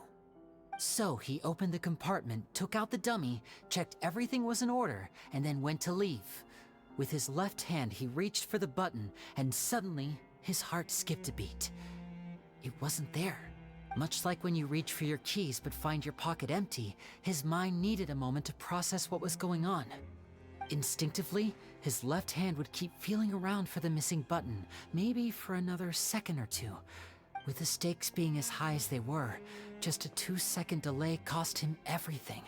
So he opened the compartment, took out the dummy, checked everything was in order, and then went to leave. With his left hand, he reached for the button, and suddenly, his heart skipped a beat. It wasn't there. Much like when you reach for your keys but find your pocket empty, his mind needed a moment to process what was going on. Instinctively, his left hand would keep feeling around for the missing button, maybe for another second or two. With the stakes being as high as they were, just a 2-second delay cost him everything.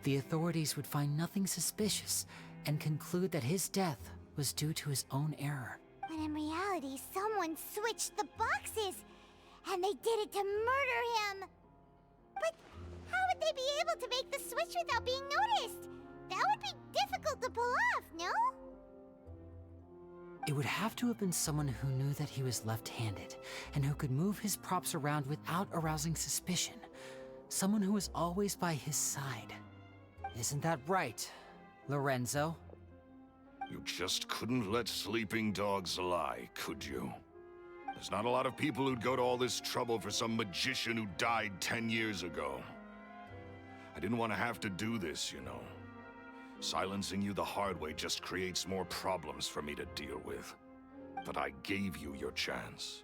The authorities would find nothing suspicious and conclude that his death was due to his own error. When in reality, someone switched the boxes, and they did it to murder him. But how would they be able to make the switch without being noticed? That would be difficult to pull off, no? It would have to have been someone who knew that he was left-handed, and who could move his props around without arousing suspicion. Someone who was always by his side. Isn't that right, Lorenzo? You just couldn't let sleeping dogs lie, could you? There's not a lot of people who'd go to all this trouble for some magician who died 10 years ago. I didn't want to have to do this, you know. Silencing you the hard way just creates more problems for me to deal with. But I gave you your chance.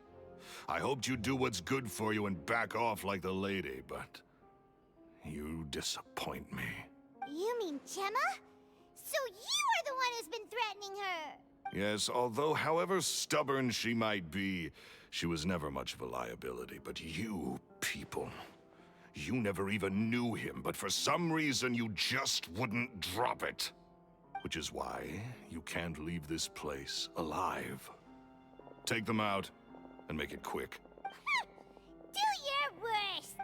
I hoped you'd do what's good for you and back off like the lady, but you disappoint me. You mean Gemma? So you are the one who's been threatening her! Yes, although however stubborn she might be, she was never much of a liability. But you people, you never even knew him, but for some reason you just wouldn't drop it. Which is why you can't leave this place alive. Take them out, and make it quick. Do your worst!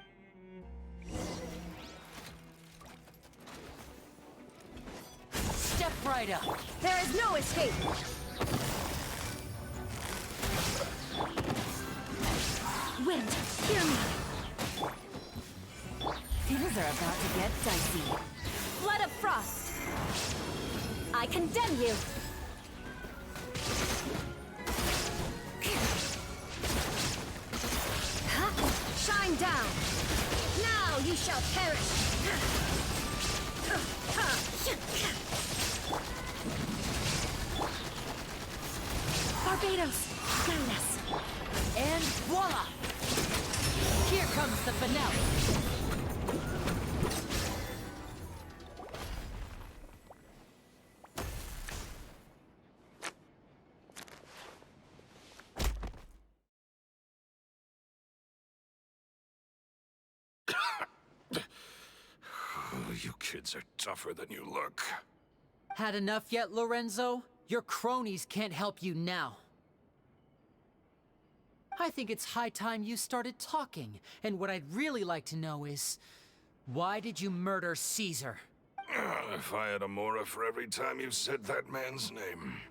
Step right up! There is no escape! Wind, hear me! Things are about to get dicey. Flood of frost! I condemn you! Shine down! Now you shall perish! Barbados, guide us! And voila! Here comes the finale! You kids are tougher than you look. Had enough yet, Lorenzo? Your cronies can't help you now. I think it's high time you started talking, and what I'd really like to know is, why did you murder Cesar? If I had a Mora for every time you said that man's name.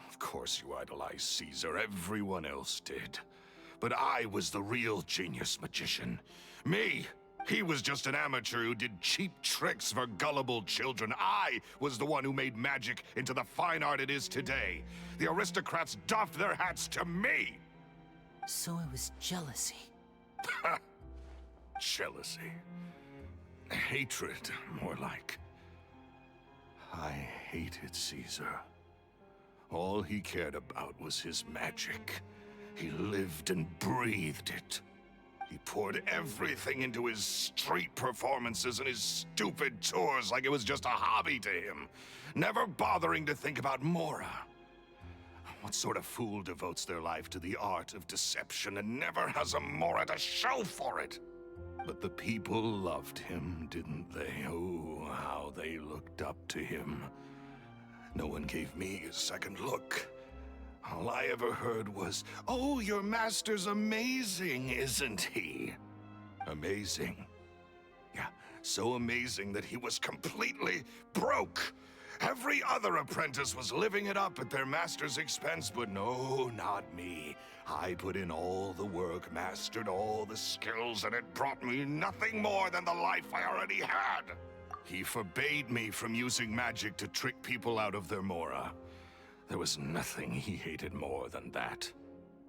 Of course you idolized Cesar, everyone else did. But I was the real genius magician. Me! He was just an amateur who did cheap tricks for gullible children. I was the one who made magic into the fine art it is today. The aristocrats doffed their hats to me! So it was jealousy. Jealousy. Hatred, more like. I hated Cesar. All he cared about was his magic. He lived and breathed it. He poured everything into his street performances and his stupid tours like it was just a hobby to him, never bothering to think about Mora. What sort of fool devotes their life to the art of deception and never has a Mora to show for it? But the people loved him, didn't they? Oh, how they looked up to him. No one gave me a second look. All I ever heard was, "Oh, your master's amazing, isn't he?" Amazing. Yeah, so amazing that he was completely broke. Every other apprentice was living it up at their master's expense, but no, not me. I put in all the work, mastered all the skills, and it brought me nothing more than the life I already had. He forbade me from using magic to trick people out of their Mora. There was nothing he hated more than that.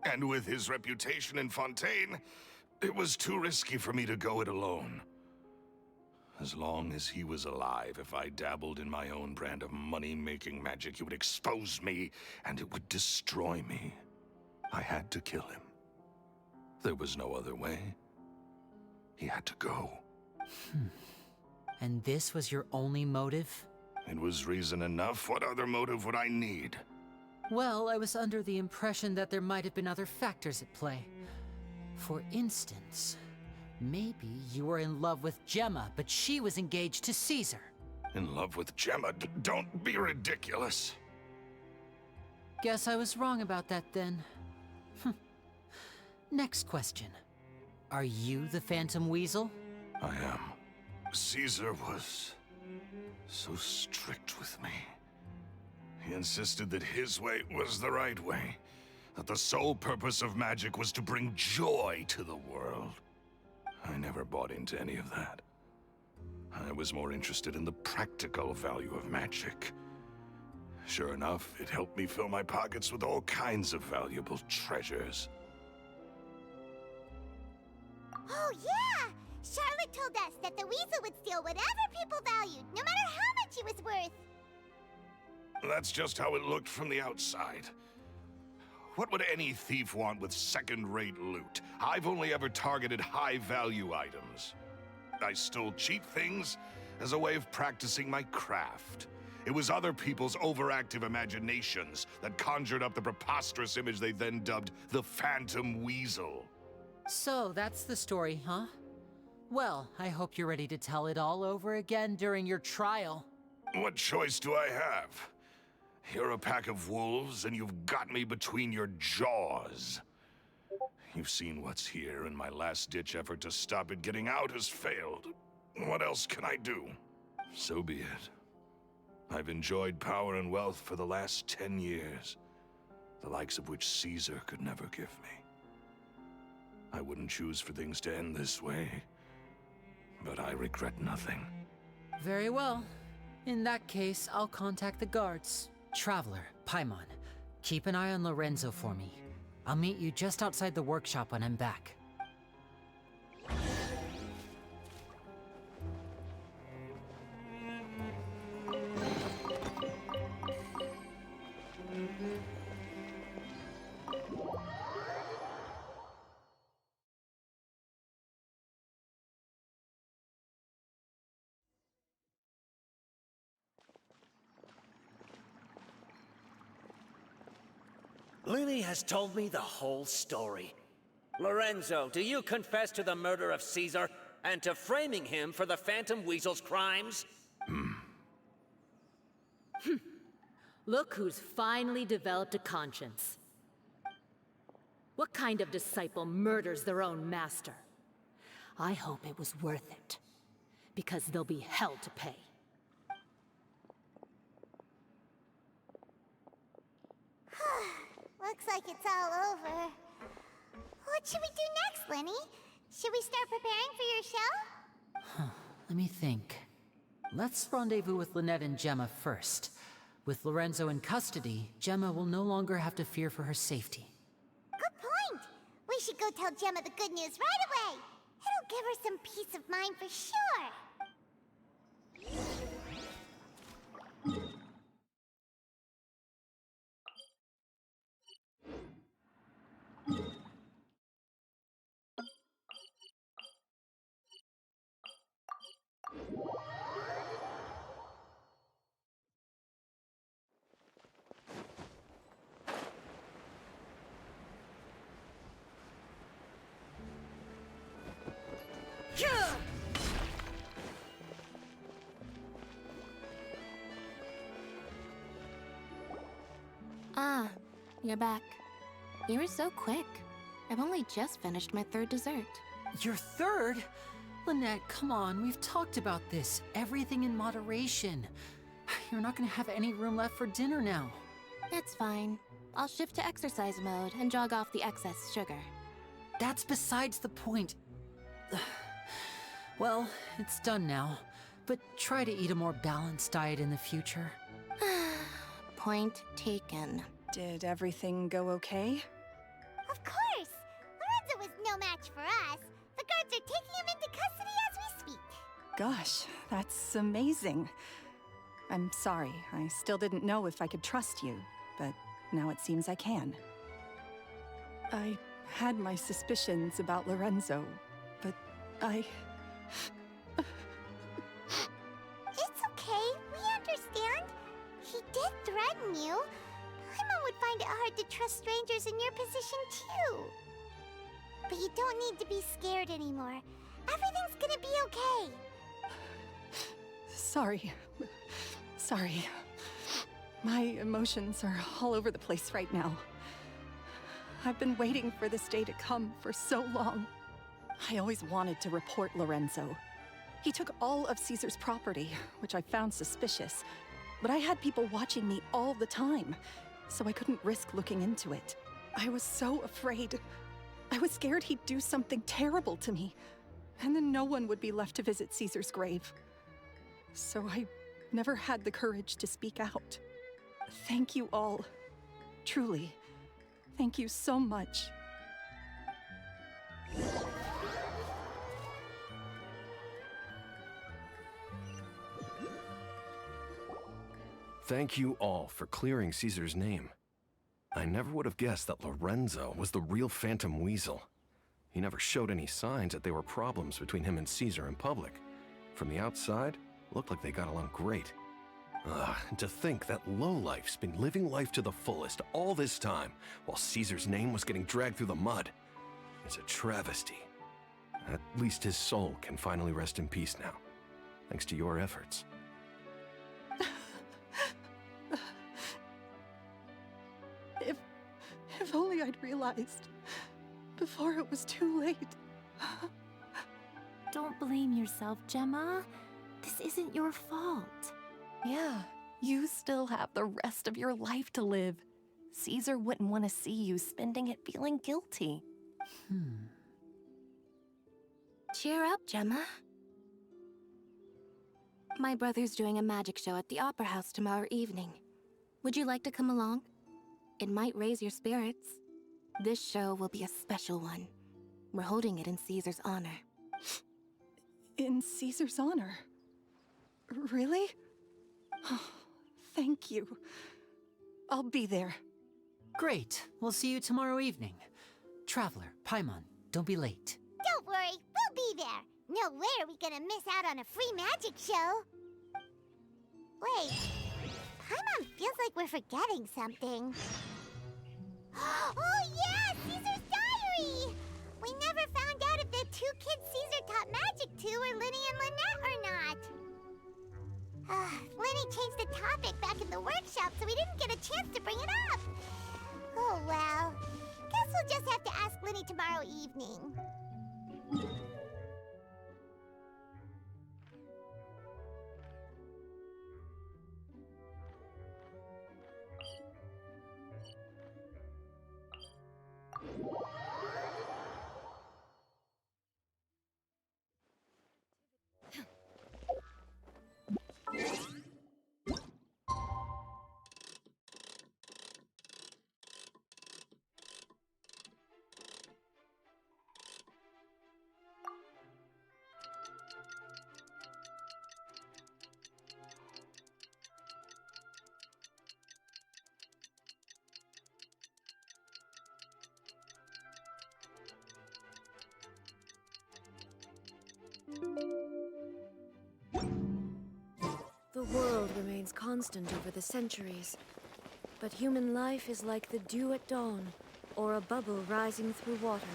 And with his reputation in Fontaine, it was too risky for me to go it alone. As long as he was alive, if I dabbled in my own brand of money-making magic, he would expose me, and it would destroy me. I had to kill him. There was no other way. He had to go. And this was your only motive? It was reason enough. What other motive would I need? Well, I was under the impression that there might have been other factors at play. For instance, maybe you were in love with Gemma, but she was engaged to Cesar. In love with Gemma? Don't be ridiculous. Guess I was wrong about that then. Next question. Are you the Phantom Weasel? I am. Cesar was so strict with me. He insisted that his way was the right way, that the sole purpose of magic was to bring joy to the world. I never bought into any of that. I was more interested in the practical value of magic. Sure enough, it helped me fill my pockets with all kinds of valuable treasures. Oh, yeah! Charlotte told us that the weasel would steal whatever people valued, no matter how much it was worth. That's just how it looked from the outside. What would any thief want with second-rate loot? I've only ever targeted high-value items. I stole cheap things as a way of practicing my craft. It was other people's overactive imaginations that conjured up the preposterous image they then dubbed the Phantom Weasel. So that's the story, huh? Well, I hope you're ready to tell it all over again during your trial. What choice do I have? You're a pack of wolves, and you've got me between your jaws. You've seen what's here, and my last-ditch effort to stop it getting out has failed. What else can I do? So be it. I've enjoyed power and wealth for the last 10 years, the likes of which Cesar could never give me. I wouldn't choose for things to end this way, but I regret nothing. Very well. In that case, I'll contact the guards. Traveler, Paimon, keep an eye on Lorenzo for me. I'll meet you just outside the workshop when I'm back. Lyney has told me the whole story. Lorenzo, do you confess to the murder of Cesar? and to framing him for the Phantom Weasel's crimes? Look who's finally developed a conscience. What kind of disciple murders their own master? I hope it was worth it, because there'll be hell to pay. Looks like it's all over. What should we do next, Lyney? Should we start preparing for your show? Let me think. Let's rendezvous with Lynette and Gemma first. With Lorenzo in custody, Gemma will no longer have to fear for her safety. Good point. We should go tell Gemma the good news right away. It'll give her some peace of mind for sure. Ah, you're back. You were so quick. I've only just finished my third dessert. Your third? Lynette, come on, we've talked about this. Everything in moderation. You're not gonna have any room left for dinner now. It's fine. I'll shift to exercise mode and jog off the excess sugar. That's besides the point. Well, it's done now, but try to eat a more balanced diet in the future. Point taken. Did everything go okay? Of course! Lorenzo was no match for us. The guards are taking him into custody as we speak. Gosh, that's amazing. I'm sorry, I still didn't know if I could trust you, but now it seems I can. I had my suspicions about Lorenzo, but It's okay, we understand. He did threaten you. Paimon would find it hard to trust strangers in your position too. But you don't need to be scared anymore. Everything's gonna be okay. Sorry. My emotions are all over the place right now. I've been waiting for this day to come for so long. I always wanted to report Lorenzo. He took all of Cesar's property, which I found suspicious. But I had people watching me all the time, so I couldn't risk looking into it. I was so afraid. I was scared he'd do something terrible to me, and then no one would be left to visit Cesar's grave. So I never had the courage to speak out. Thank you all. Truly. Thank you so much. Thank you all for clearing Caesar's name. I never would have guessed that Lorenzo was the real Phantom Weasel. He never showed any signs that there were problems between him and Cesar in public. From the outside, it looked like they got along great. And to think that lowlife's been living life to the fullest all this time, while Caesar's name was getting dragged through the mud. It's a travesty. At least his soul can finally rest in peace now, thanks to your efforts. If only I'd realized before it was too late. Don't blame yourself, Gemma. This isn't your fault. Yeah, you still have the rest of your life to live. Caesar wouldn't want to see you spending it feeling guilty. Cheer up, Gemma. My brother's doing a magic show at the Opera House tomorrow evening. Would you like to come along? It might raise your spirits. This show will be a special one. We're holding it in Caesar's honor. In Caesar's honor? Really? Oh, thank you. I'll be there. Great. We'll see you tomorrow evening. Traveler, Paimon, don't be late. Don't worry, we'll be there. No way are we gonna miss out on a free magic show. Wait, Paimon feels like we're forgetting something. Oh yeah, Caesar's diary! We never found out if the two kids Caesar taught magic get a chance to bring it up. Oh well. Guess we'll just have to ask Lyney tomorrow evening. The world remains constant over the centuries, but human life is like the dew at dawn, or a bubble rising through water.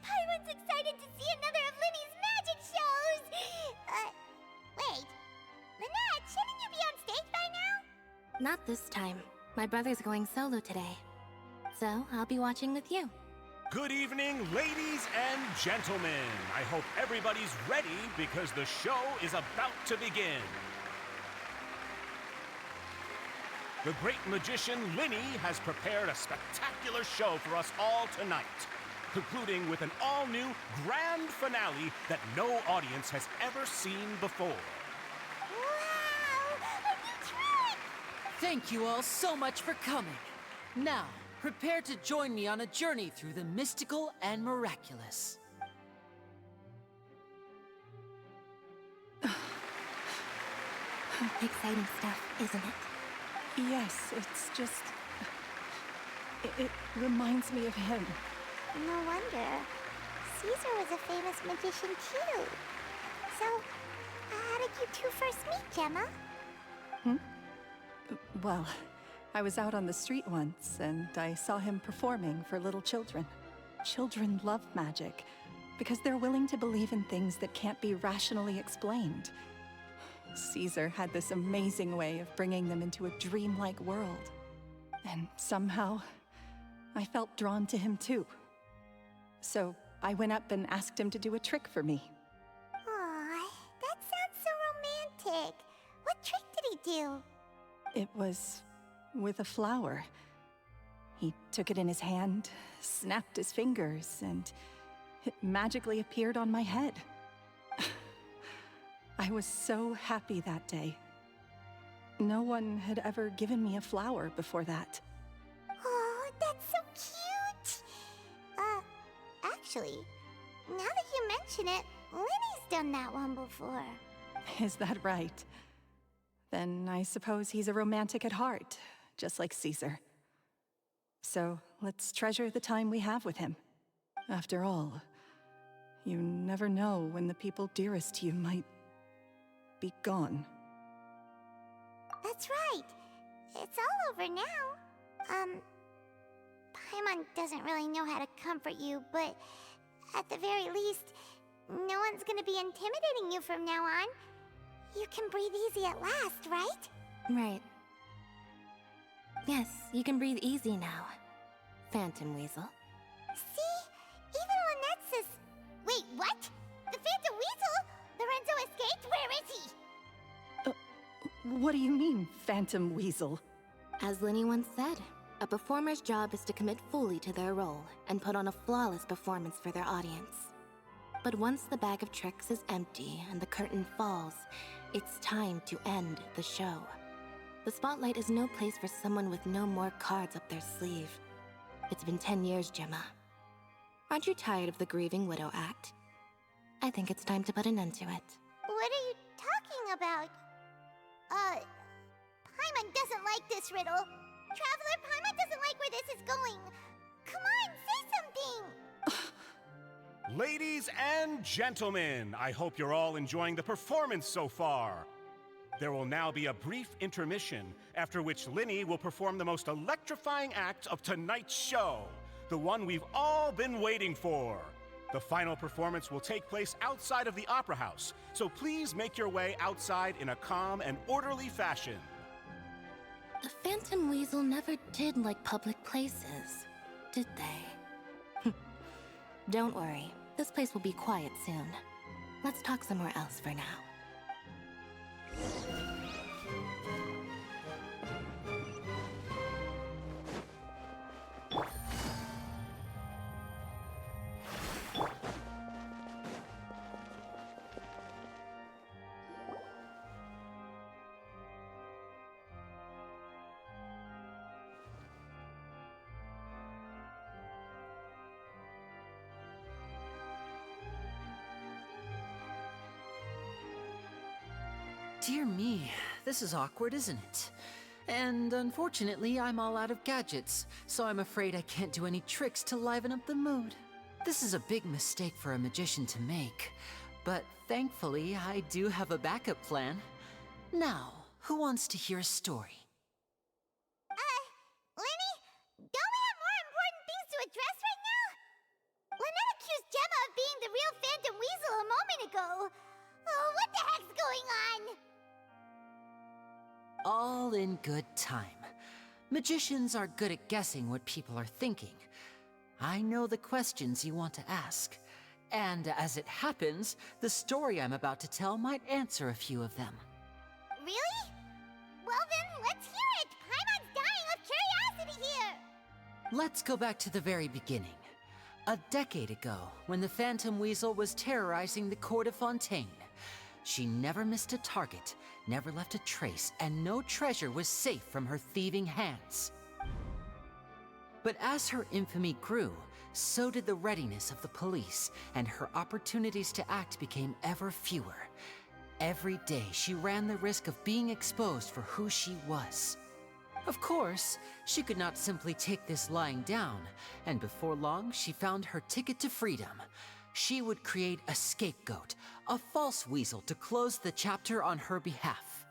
Paimon's excited to see another of Lyney's magic shows! Wait. Lynette, shouldn't you be on stage by now? Not this time. My brother's going solo today. So, I'll be watching with you. Good evening, ladies and gentlemen. I hope everybody's ready because the show is about to begin. The great magician Lyney has prepared a spectacular show for us all tonight, concluding with an all-new grand finale that no audience has ever seen before. Wow! A new trick! Thank you all so much for coming. Now, prepare to join me on a journey through the mystical and miraculous. Exciting stuff, isn't it? Yes, it's just... It reminds me of him. No wonder. Cesar was a famous magician too. So, how did you two first meet, Gemma? Well, I was out on the street once, and I saw him performing for little children. Children love magic, because they're willing to believe in things that can't be rationally explained. Cesar had this amazing way of bringing them into a dreamlike world. And somehow, I felt drawn to him too. So I went up and asked him to do a trick for me. Aw, that sounds so romantic. What trick did he do? It was with a flower. He took it in his hand, snapped his fingers, and it magically appeared on my head. I was so happy that day. No one had ever given me a flower before that. Oh, that's so cute! Actually, now that you mention it, Lyney's done that one before. Is that right? Then I suppose he's a romantic at heart, just like Cesar. So let's treasure the time we have with him. After all, you never know when the people dearest to you might be gone. That's right. It's all over now. Paimon doesn't really know how to comfort you, but at the very least, no one's gonna be intimidating you from now on. You can breathe easy at last, right? Right. Yes, you can breathe easy now, Phantom Weasel. See? Even Lynette says... Wait, what? The Phantom Weasel? Lorenzo escaped? Where is he? What do you mean, Phantom Weasel? As Lyney once said, a performer's job is to commit fully to their role and put on a flawless performance for their audience. But once the bag of tricks is empty and the curtain falls, it's time to end the show. The spotlight is no place for someone with no more cards up their sleeve. It's been 10 years, Gemma. Aren't you tired of the grieving widow act? I think it's time to put an end to it. What are you talking about? Paimon doesn't like this riddle. Traveler, Paimon doesn't like where this is going. Come on, say something! Ladies and gentlemen, I hope you're all enjoying the performance so far. There will now be a brief intermission, after which Lyney will perform the most electrifying act of tonight's show, the one we've all been waiting for. The final performance will take place outside of the Opera House, so please make your way outside in a calm and orderly fashion. The Phantom Weasel never did like public places, did they? Don't worry, this place will be quiet soon. Let's talk somewhere else for now. Dear me, this is awkward, isn't it? And unfortunately, I'm all out of gadgets, so I'm afraid I can't do any tricks to liven up the mood. This is a big mistake for a magician to make, but thankfully, I do have a backup plan. Now, who wants to hear a story? Lyney, don't we have more important things to address right now? Lynette accused Gemma of being the real Phantom Weasel a moment ago. Oh, what the heck's going on? All in good time. Magicians are good at guessing what people are thinking. I know the questions you want to ask. And as it happens, the story I'm about to tell might answer a few of them. Really? Well then, let's hear it! Paimon's dying of curiosity here! Let's go back to the very beginning. A decade ago, when the Phantom Weasel was terrorizing the court of Fontaine. She never missed a target, never left a trace, and no treasure was safe from her thieving hands. But as her infamy grew, so did the readiness of the police, and her opportunities to act became ever fewer. Every day, she ran the risk of being exposed for who she was. Of course, she could not simply take this lying down, and before long, she found her ticket to freedom. She would create a scapegoat, a false weasel to close the chapter on her behalf.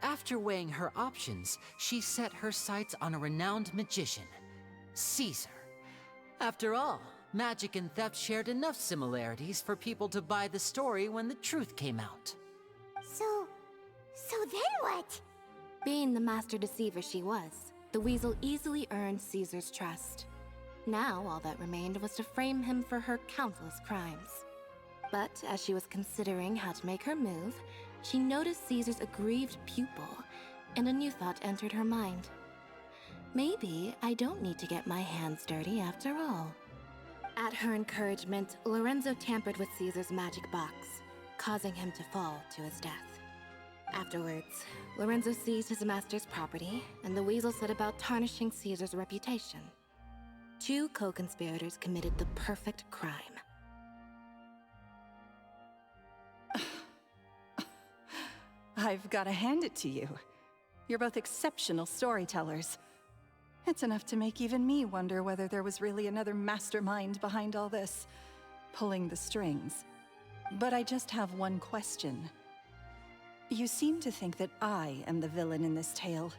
After weighing her options, she set her sights on a renowned magician, Cesar. After all, magic and theft shared enough similarities for people to buy the story when the truth came out. So then what? Being the master deceiver she was, the weasel easily earned Caesar's trust. Now, all that remained was to frame him for her countless crimes. But as she was considering how to make her move, she noticed Caesar's aggrieved pupil, and a new thought entered her mind. Maybe I don't need to get my hands dirty after all. At her encouragement, Lorenzo tampered with Caesar's magic box, causing him to fall to his death. Afterwards, Lorenzo seized his master's property, and the weasel set about tarnishing Caesar's reputation. Two co-conspirators committed the perfect crime. I've got to hand it to you. You're both exceptional storytellers. It's enough to make even me wonder whether there was really another mastermind behind all this, pulling the strings. But I just have one question. You seem to think that I am the villain in this tale.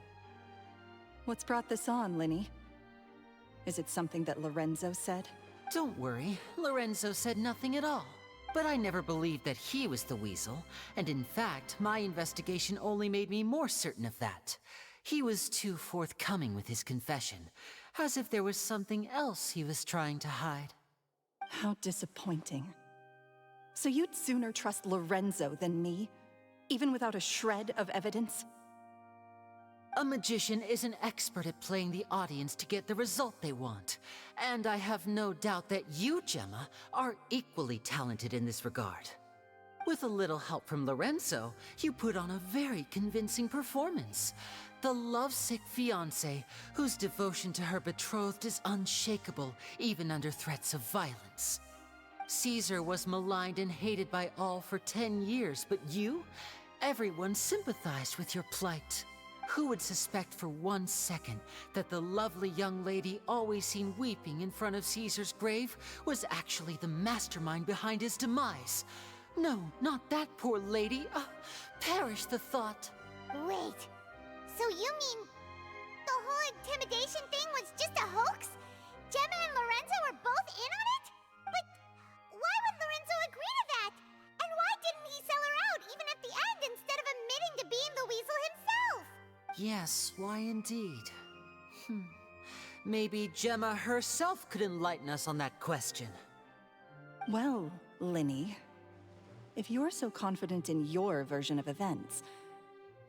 What's brought this on, Lyney? Is it something that Lorenzo said? Don't worry, Lorenzo said nothing at all. But I never believed that he was the weasel, and in fact, my investigation only made me more certain of that. He was too forthcoming with his confession, as if there was something else he was trying to hide. How disappointing. So you'd sooner trust Lorenzo than me, even without a shred of evidence? A magician is an expert at playing the audience to get the result they want. And I have no doubt that you, Gemma, are equally talented in this regard. With a little help from Lorenzo, you put on a very convincing performance. The lovesick fiancé, whose devotion to her betrothed is unshakable, even under threats of violence. Cesar was maligned and hated by all for 10 years, but you? Everyone sympathized with your plight. Who would suspect for 1 second that the lovely young lady always seen weeping in front of Caesar's grave was actually the mastermind behind his demise? No, not that poor lady. Perish the thought. Wait, so you mean the whole intimidation thing was just a hoax? Gemma and Lorenzo were both in on it? But why would Lorenzo agree to that? And why didn't he sell her out even at the end instead of admitting to being the weasel himself? Yes, why indeed? Maybe Gemma herself could enlighten us on that question. Well, Lyney, if you're so confident in your version of events,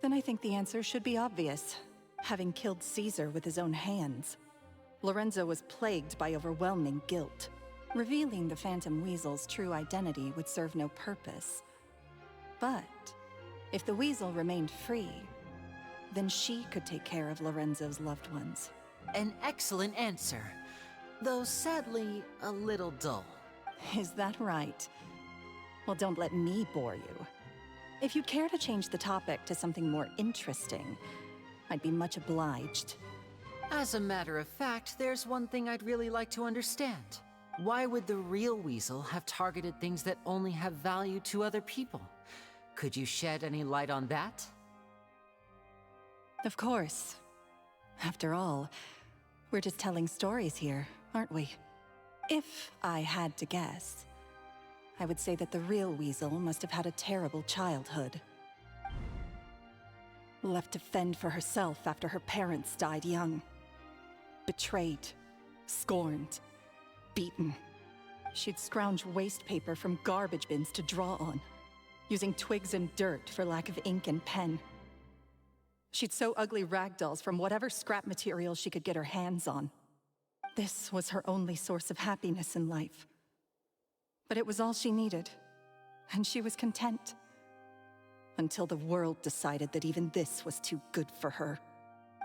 then I think the answer should be obvious. Having killed Caesar with his own hands, Lorenzo was plagued by overwhelming guilt. Revealing the Phantom Weasel's true identity would serve no purpose. But if the Weasel remained free, then she could take care of Lorenzo's loved ones. An excellent answer, though sadly a little dull. Is that right? Well, don't let me bore you. If you'd care to change the topic to something more interesting, I'd be much obliged. As a matter of fact, there's one thing I'd really like to understand. Why would the real Weasel have targeted things that only have value to other people? Could you shed any light on that? Of course. After all, we're just telling stories here, aren't we? If I had to guess, I would say that the real Weasel must have had a terrible childhood. Left to fend for herself after her parents died young. Betrayed, scorned, beaten. She'd scrounge waste paper from garbage bins to draw on, using twigs and dirt for lack of ink and pen. She'd sew ugly rag dolls from whatever scrap material she could get her hands on. This was her only source of happiness in life. But it was all she needed, and she was content. Until the world decided that even this was too good for her.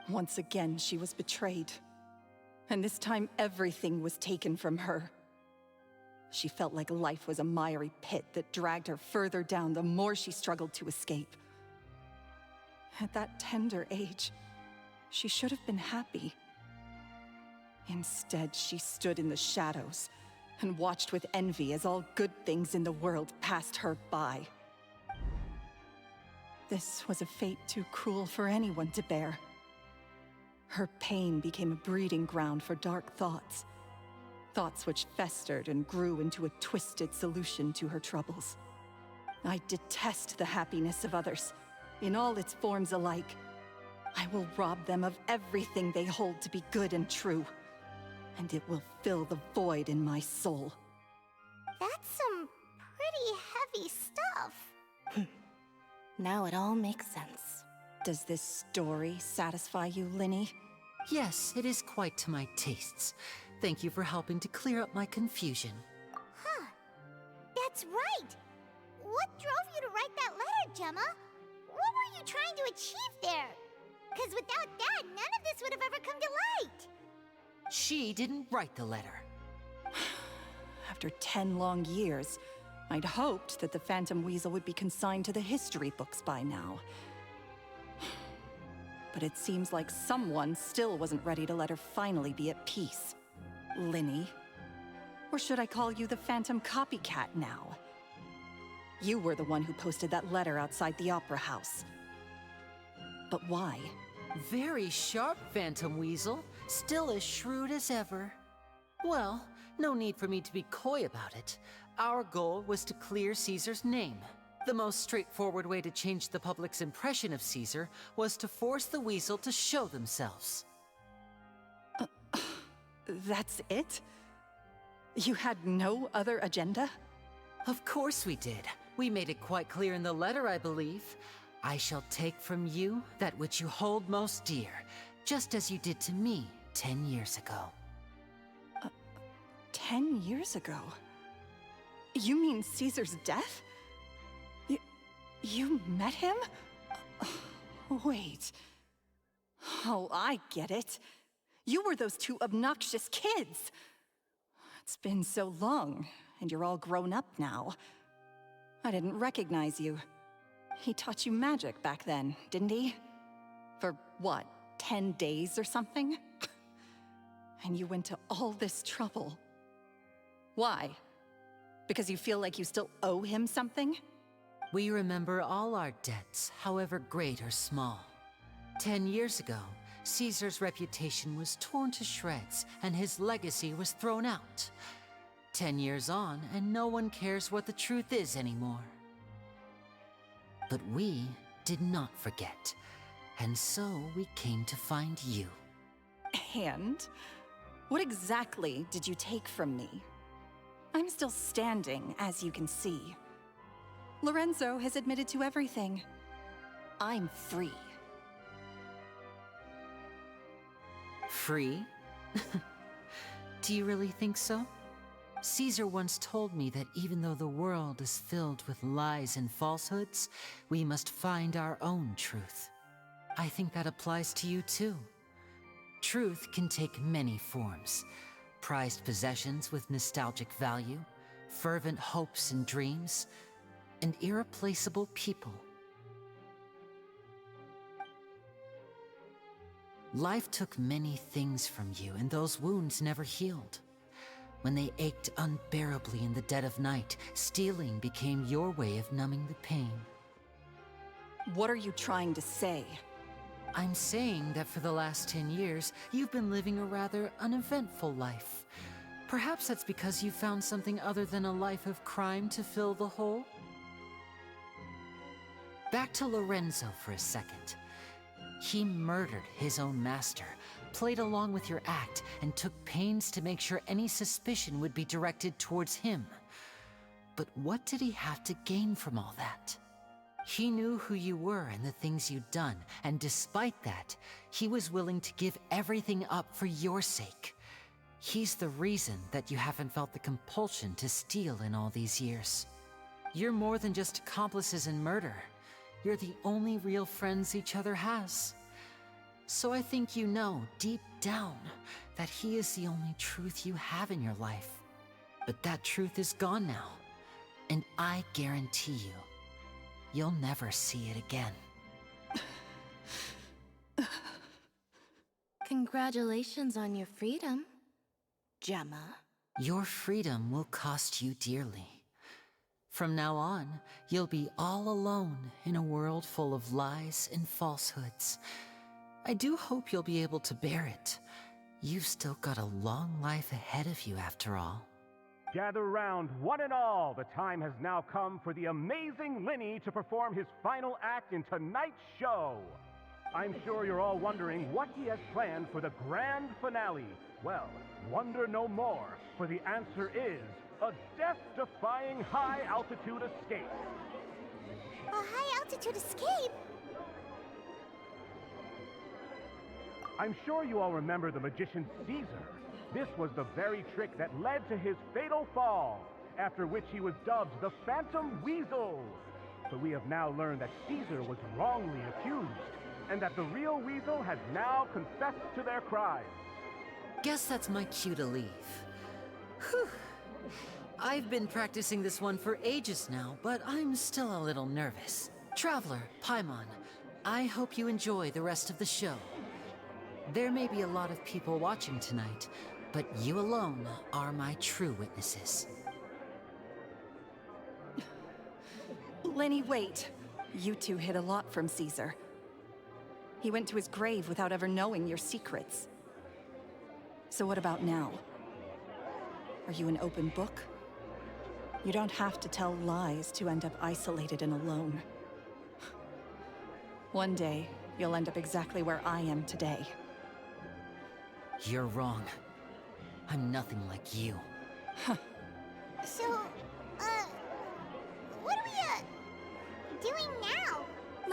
Once again, she was betrayed. And this time, everything was taken from her. She felt like life was a miry pit that dragged her further down the more she struggled to escape. At that tender age, she should have been happy. Instead, she stood in the shadows and watched with envy as all good things in the world passed her by. This was a fate too cruel for anyone to bear. Her pain became a breeding ground for dark thoughts. Thoughts which festered and grew into a twisted solution to her troubles. I detest the happiness of others, in all its forms alike. I will rob them of everything they hold to be good and true. And it will fill the void in my soul. That's some pretty heavy stuff. Now it all makes sense. Does this story satisfy you, Lyney? Yes, it is quite to my tastes. Thank you for helping to clear up my confusion. Huh. That's right. What drove you to write that letter, Gemma? What were you trying to achieve there? Because without that, none of this would have ever come to light. She didn't write the letter. After 10 long years, I'd hoped that the Phantom Weasel would be consigned to the history books by now. But it seems like someone still wasn't ready to let her finally be at peace. Lyney. Or should I call you the Phantom Copycat now? You were the one who posted that letter outside the Opera House. But why? Very sharp, Phantom Weasel. Still as shrewd as ever. Well, no need for me to be coy about it. Our goal was to clear Caesar's name. The most straightforward way to change the public's impression of Caesar was to force the Weasel to show themselves. That's it? You had no other agenda? Of course we did. We made it quite clear in the letter, I believe. I shall take from you that which you hold most dear, just as you did to me 10 years ago. 10 years ago? You mean Caesar's death? You met him? Wait. Oh, I get it. You were those two obnoxious kids. It's been so long, and you're all grown up now. I didn't recognize you. He taught you magic back then, didn't he? For what, 10 days or something? And you went to all this trouble. Why? Because you feel like you still owe him something? We remember all our debts, however great or small. 10 years ago, Caesar's reputation was torn to shreds, and his legacy was thrown out. 10 years on, and no one cares what the truth is anymore. But we did not forget, and so we came to find you. And? What exactly did you take from me? I'm still standing, as you can see. Lorenzo has admitted to everything. I'm free. Free? Do you really think so? Caesar once told me that even though the world is filled with lies and falsehoods, we must find our own truth. I think that applies to you too. Truth can take many forms. Prized possessions with nostalgic value, fervent hopes and dreams, and irreplaceable people. Life took many things from you, and those wounds never healed. When they ached unbearably in the dead of night, stealing became your way of numbing the pain. What are you trying to say? I'm saying that for the last 10 years, you've been living a rather uneventful life. Perhaps that's because you found something other than a life of crime to fill the hole? Back to Lorenzo for a second. He murdered his own master, played along with your act, and took pains to make sure any suspicion would be directed towards him. But what did he have to gain from all that? He knew who you were and the things you'd done, and despite that, he was willing to give everything up for your sake. He's the reason that you haven't felt the compulsion to steal in all these years. You're more than just accomplices in murder. You're the only real friends each other has. So I think you know, deep down, that he is the only truth you have in your life. But that truth is gone now, and I guarantee you, you'll never see it again. Congratulations on your freedom, Gemma. Your freedom will cost you dearly. From now on, you'll be all alone in a world full of lies and falsehoods. I do hope you'll be able to bear it. You've still got a long life ahead of you after all. Gather round, one and all. The time has now come for the amazing Lyney to perform his final act in tonight's show. I'm sure you're all wondering what he has planned for the grand finale. Well, wonder no more, for the answer is a death-defying high-altitude escape. A high-altitude escape? I'm sure you all remember the magician Cesar. This was the very trick that led to his fatal fall, after which he was dubbed the Phantom Weasel. But we have now learned that Cesar was wrongly accused, and that the real Weasel has now confessed to their crimes. Guess that's my cue to leave. Whew. I've been practicing this one for ages now, but I'm still a little nervous. Traveler, Paimon, I hope you enjoy the rest of the show. There may be a lot of people watching tonight, but you alone are my true witnesses. Lyney, wait. You two hid a lot from Cesar. He went to his grave without ever knowing your secrets. So what about now? Are you an open book? You don't have to tell lies to end up isolated and alone. One day, you'll end up exactly where I am today. You're wrong. I'm nothing like you. So, what are we, doing now?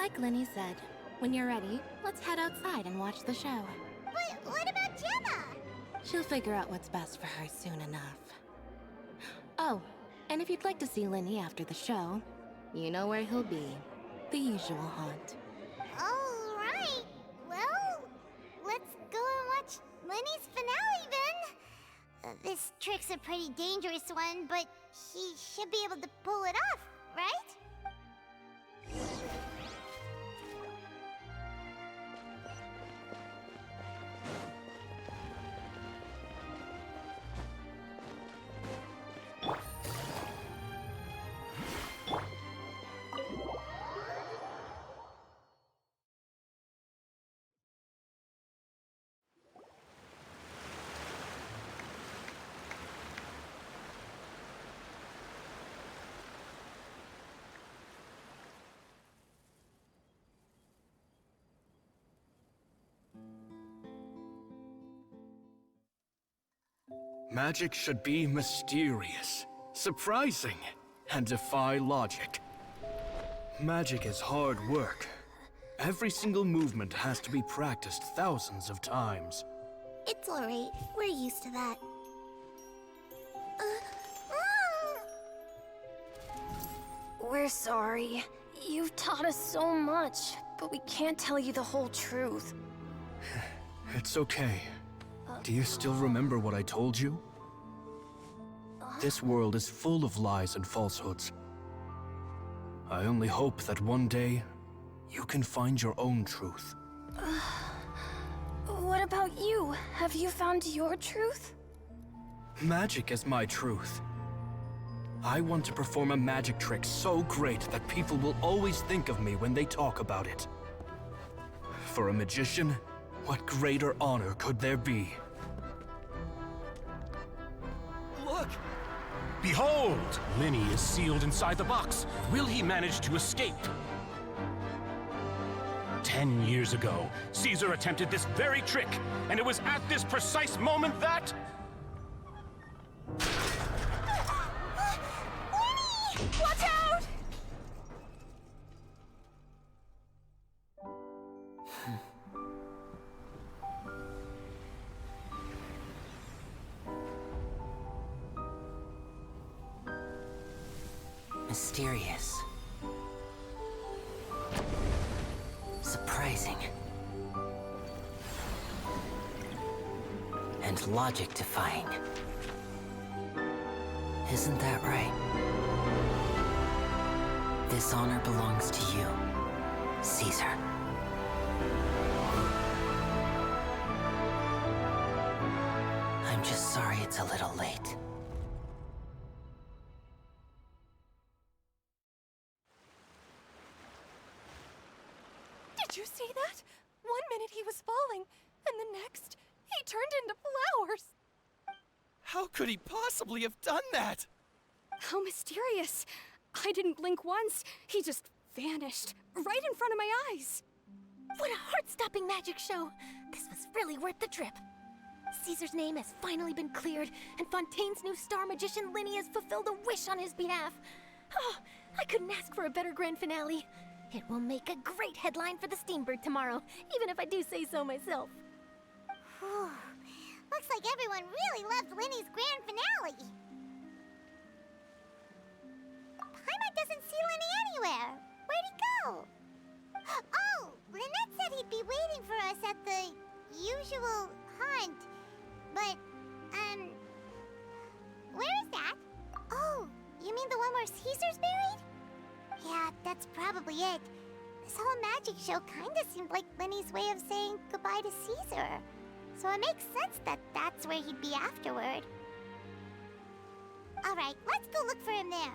Like Lyney said, when you're ready, let's head outside and watch the show. But what about Gemma? She'll figure out what's best for her soon enough. Oh, and if you'd like to see Lyney after the show, you know where he'll be. The usual haunt. All right. Well, let's go and watch Lenny's finale then. This trick's a pretty dangerous one, but he should be able to pull it off, right? Magic should be mysterious, surprising, and defy logic. Magic is hard work. Every single movement has to be practiced thousands of times. It's all right. We're used to that. We're sorry. You've taught us so much, but we can't tell you the whole truth. It's okay. Do you still remember what I told you? This world is full of lies and falsehoods. I only hope that one day, you can find your own truth. What about you? Have you found your truth? Magic is my truth. I want to perform a magic trick so great that people will always think of me when they talk about it. For a magician, what greater honor could there be? Look! Behold! Lyney is sealed inside the box. Will he manage to escape? 10 years ago, Cesar attempted this very trick, and it was at this precise moment that... Watch out! Mysterious. Surprising. And logic-defying. Isn't that right? This honor belongs to you, Cesar. I'm just sorry it's a little late. Did you see that? 1 minute he was falling, and the next, he turned into flowers. How could he possibly have done that? How mysterious. I didn't blink once. He just vanished, right in front of my eyes. What a heart-stopping magic show! This was really worth the trip. Caesar's name has finally been cleared, and Fontaine's new star magician Lyney has fulfilled a wish on his behalf. Oh, I couldn't ask for a better grand finale. It will make a great headline for the Steambird tomorrow, even if I do say so myself. Whew. Looks like everyone really loved Lyney's grand finale. Paimon doesn't see Lyney anywhere. Where'd he go? Oh, Lynette said he'd be waiting for us at the usual haunt. But, where is that? Oh, you mean the one where Caesar's buried? Yeah, that's probably it. This whole magic show kinda seemed like Lyney's way of saying goodbye to Cesar. So it makes sense that that's where he'd be afterward. Alright, let's go look for him there.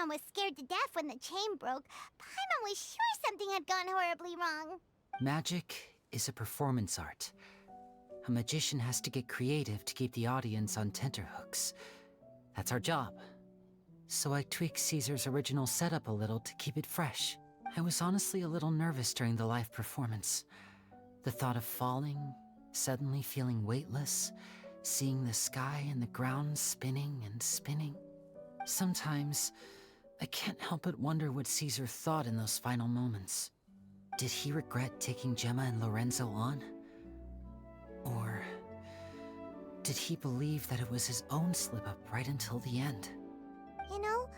Paimon was scared to death when the chain broke, Paimon was sure something had gone horribly wrong. Magic is a performance art. A magician has to get creative to keep the audience on tenterhooks. That's our job. So I tweaked Cesar's original setup a little to keep it fresh. I was honestly a little nervous during the live performance. The thought of falling, suddenly feeling weightless, seeing the sky and the ground spinning and spinning. Sometimes, I can't help but wonder what Cesar thought in those final moments. Did he regret taking Gemma and Lorenzo on? Or did he believe that it was his own slip-up right until the end? You know,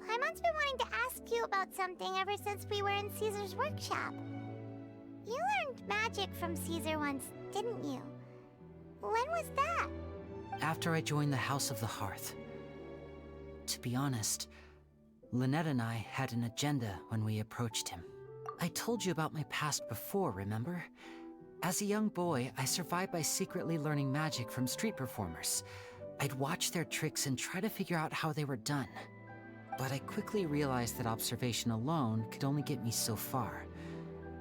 Paimon's been wanting to ask you about something ever since we were in Caesar's workshop. You learned magic from Caesar once, didn't you? When was that? After I joined the House of the Hearth. To be honest, Lynette and I had an agenda when we approached him. I told you about my past before, remember? As a young boy, I survived by secretly learning magic from street performers. I'd watch their tricks and try to figure out how they were done. But I quickly realized that observation alone could only get me so far.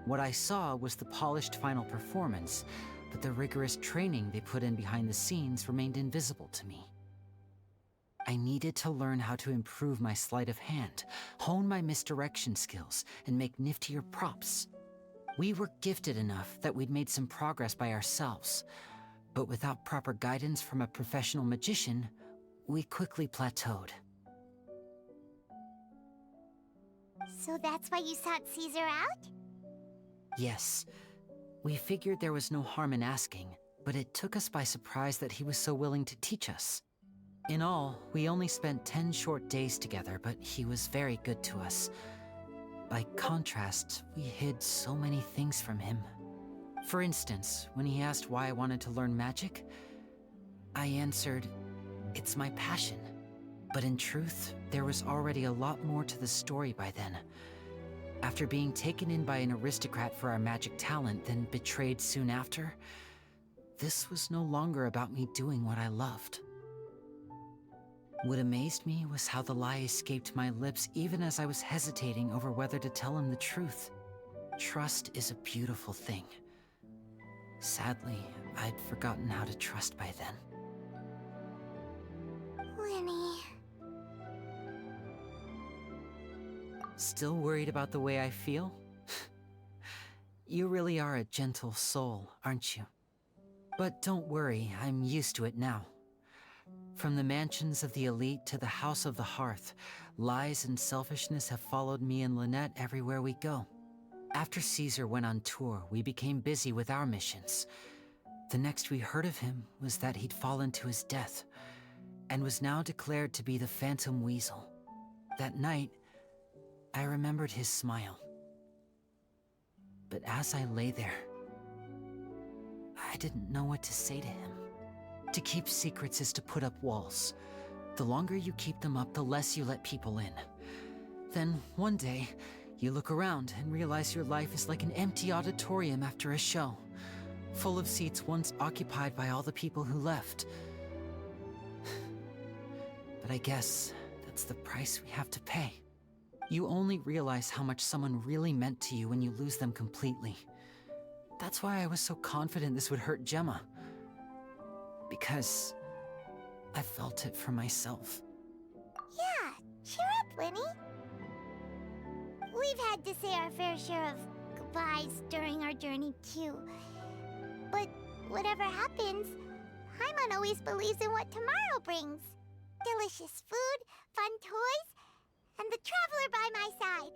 What I saw was the polished final performance, but the rigorous training they put in behind the scenes remained invisible to me. I needed to learn how to improve my sleight of hand, hone my misdirection skills, and make niftier props. We were gifted enough that we'd made some progress by ourselves, but without proper guidance from a professional magician, we quickly plateaued. So that's why you sought Caesar out? Yes. We figured there was no harm in asking, but it took us by surprise that he was so willing to teach us. In all, we only spent 10 short days together, but he was very good to us. By contrast, we hid so many things from him. For instance, when he asked why I wanted to learn magic, I answered, "It's my passion." But in truth, there was already a lot more to the story by then. After being taken in by an aristocrat for our magic talent, then betrayed soon after, this was no longer about me doing what I loved. What amazed me was how the lie escaped my lips even as I was hesitating over whether to tell him the truth. Trust is a beautiful thing. Sadly, I'd forgotten how to trust by then. Lyney. Still worried about the way I feel? You really are a gentle soul, aren't you? But don't worry, I'm used to it now. From the mansions of the elite to the House of the Hearth, lies and selfishness have followed me and Lynette everywhere we go. After Cesar went on tour, we became busy with our missions. The next we heard of him was that he'd fallen to his death, and was now declared to be the Phantom Weasel. That night, I remembered his smile. But as I lay there, I didn't know what to say to him. To keep secrets is to put up walls. The longer you keep them up, the less you let people in. Then, one day, you look around and realize your life is like an empty auditorium after a show, full of seats once occupied by all the people who left. But I guess that's the price we have to pay. You only realize how much someone really meant to you when you lose them completely. That's why I was so confident this would hurt Gemma. Because I felt it for myself. Yeah, cheer up, Lyney. We've had to say our fair share of goodbyes during our journey, too. But whatever happens, Paimon always believes in what tomorrow brings. Delicious food, fun toys, and the Traveler by my side.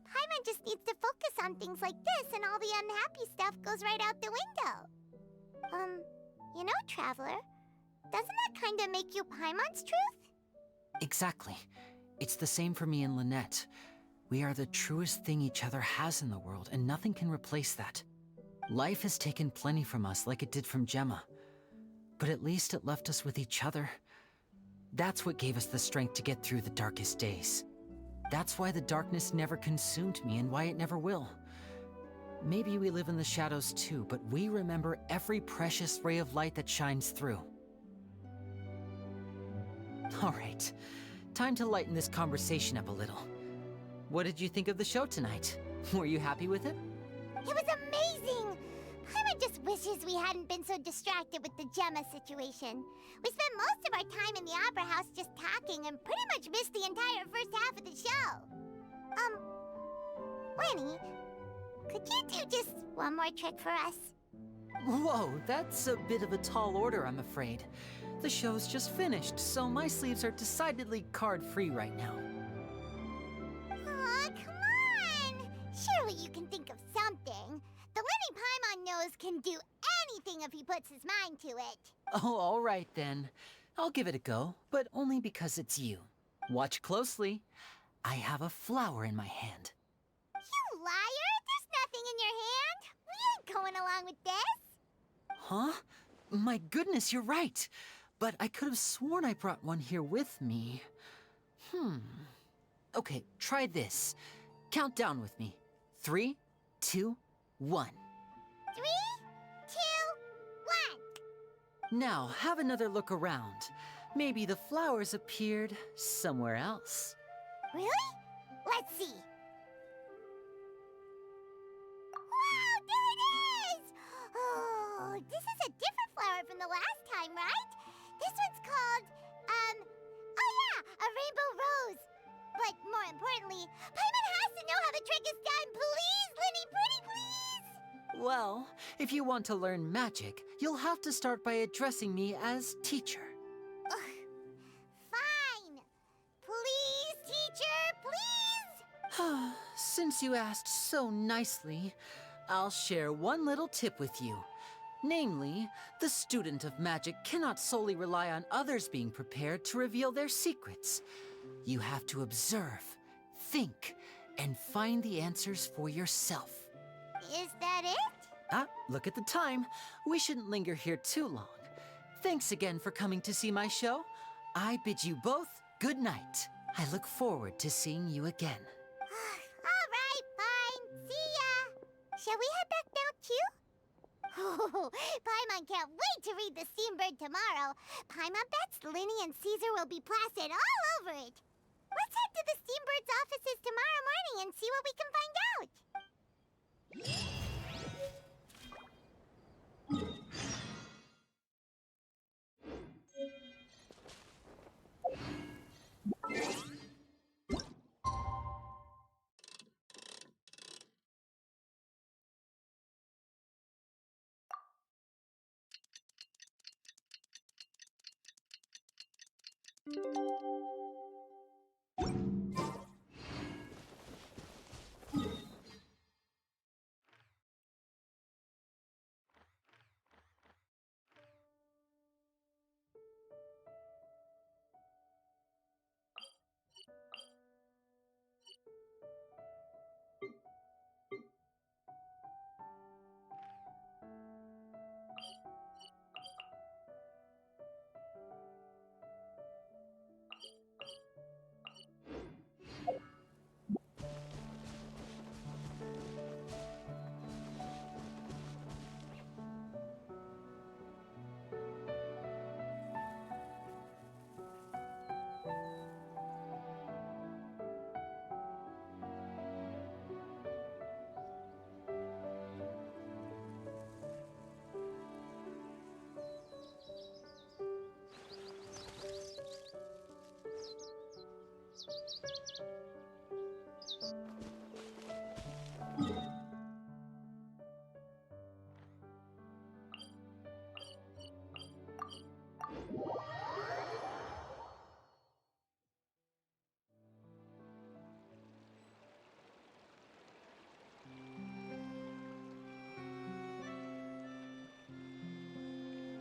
Paimon just needs to focus on things like this, and all the unhappy stuff goes right out the window. You know, Traveler, doesn't that kind of make you Paimon's truth? Exactly. It's the same for me and Lynette. We are the truest thing each other has in the world, and nothing can replace that. Life has taken plenty from us, like it did from Gemma. But at least it left us with each other. That's what gave us the strength to get through the darkest days. That's why the darkness never consumed me, and why it never will. Maybe we live in the shadows too, but we remember every precious ray of light that shines through. All right, time to lighten this conversation up a little. What did you think of the show tonight? Were you happy with it? It was amazing! Paimon just wishes we hadn't been so distracted with the Gemma situation. We spent most of our time in the Opera House just talking and pretty much missed the entire first half of the show. Lyney, could you do just one more trick for us? Whoa, that's a bit of a tall order, I'm afraid. The show's just finished, so my sleeves are decidedly card-free right now. Aw, come on! Surely you can think of something. The Lyney Paimon knows can do anything if he puts his mind to it. Oh, all right then. I'll give it a go, but only because it's you. Watch closely. I have a flower in my hand. You liar! There's nothing in your hand! We ain't going along with this! Huh? My goodness, you're right. But I could have sworn I brought one here with me. Okay, try this. Count down with me. 3, 2, 1. 3, 2, 1. Now, have another look around. Maybe the flowers appeared somewhere else. Really? Let's see. Wow, there it is! Oh, this is a different flower from the last time, right? This one's called, oh yeah, a rainbow rose. But more importantly, Paimon has to know how the trick is done. Please, Lyney, pretty please! Well, if you want to learn magic, you'll have to start by addressing me as teacher. Fine. Please, teacher, please! Since you asked so nicely, I'll share one little tip with you. Namely, the student of magic cannot solely rely on others being prepared to reveal their secrets. You have to observe, think, and find the answers for yourself. Is that it? Look at the time. We shouldn't linger here too long. Thanks again for coming to see my show. I bid you both good night. I look forward to seeing you again. All right, fine. See ya. Shall we head back now, too? Oh, Paimon can't wait to read The Steambird tomorrow. Paimon bets Lyney and Cesar will be placid all over it. Let's head to the Steambird's offices tomorrow morning and see what we can find out.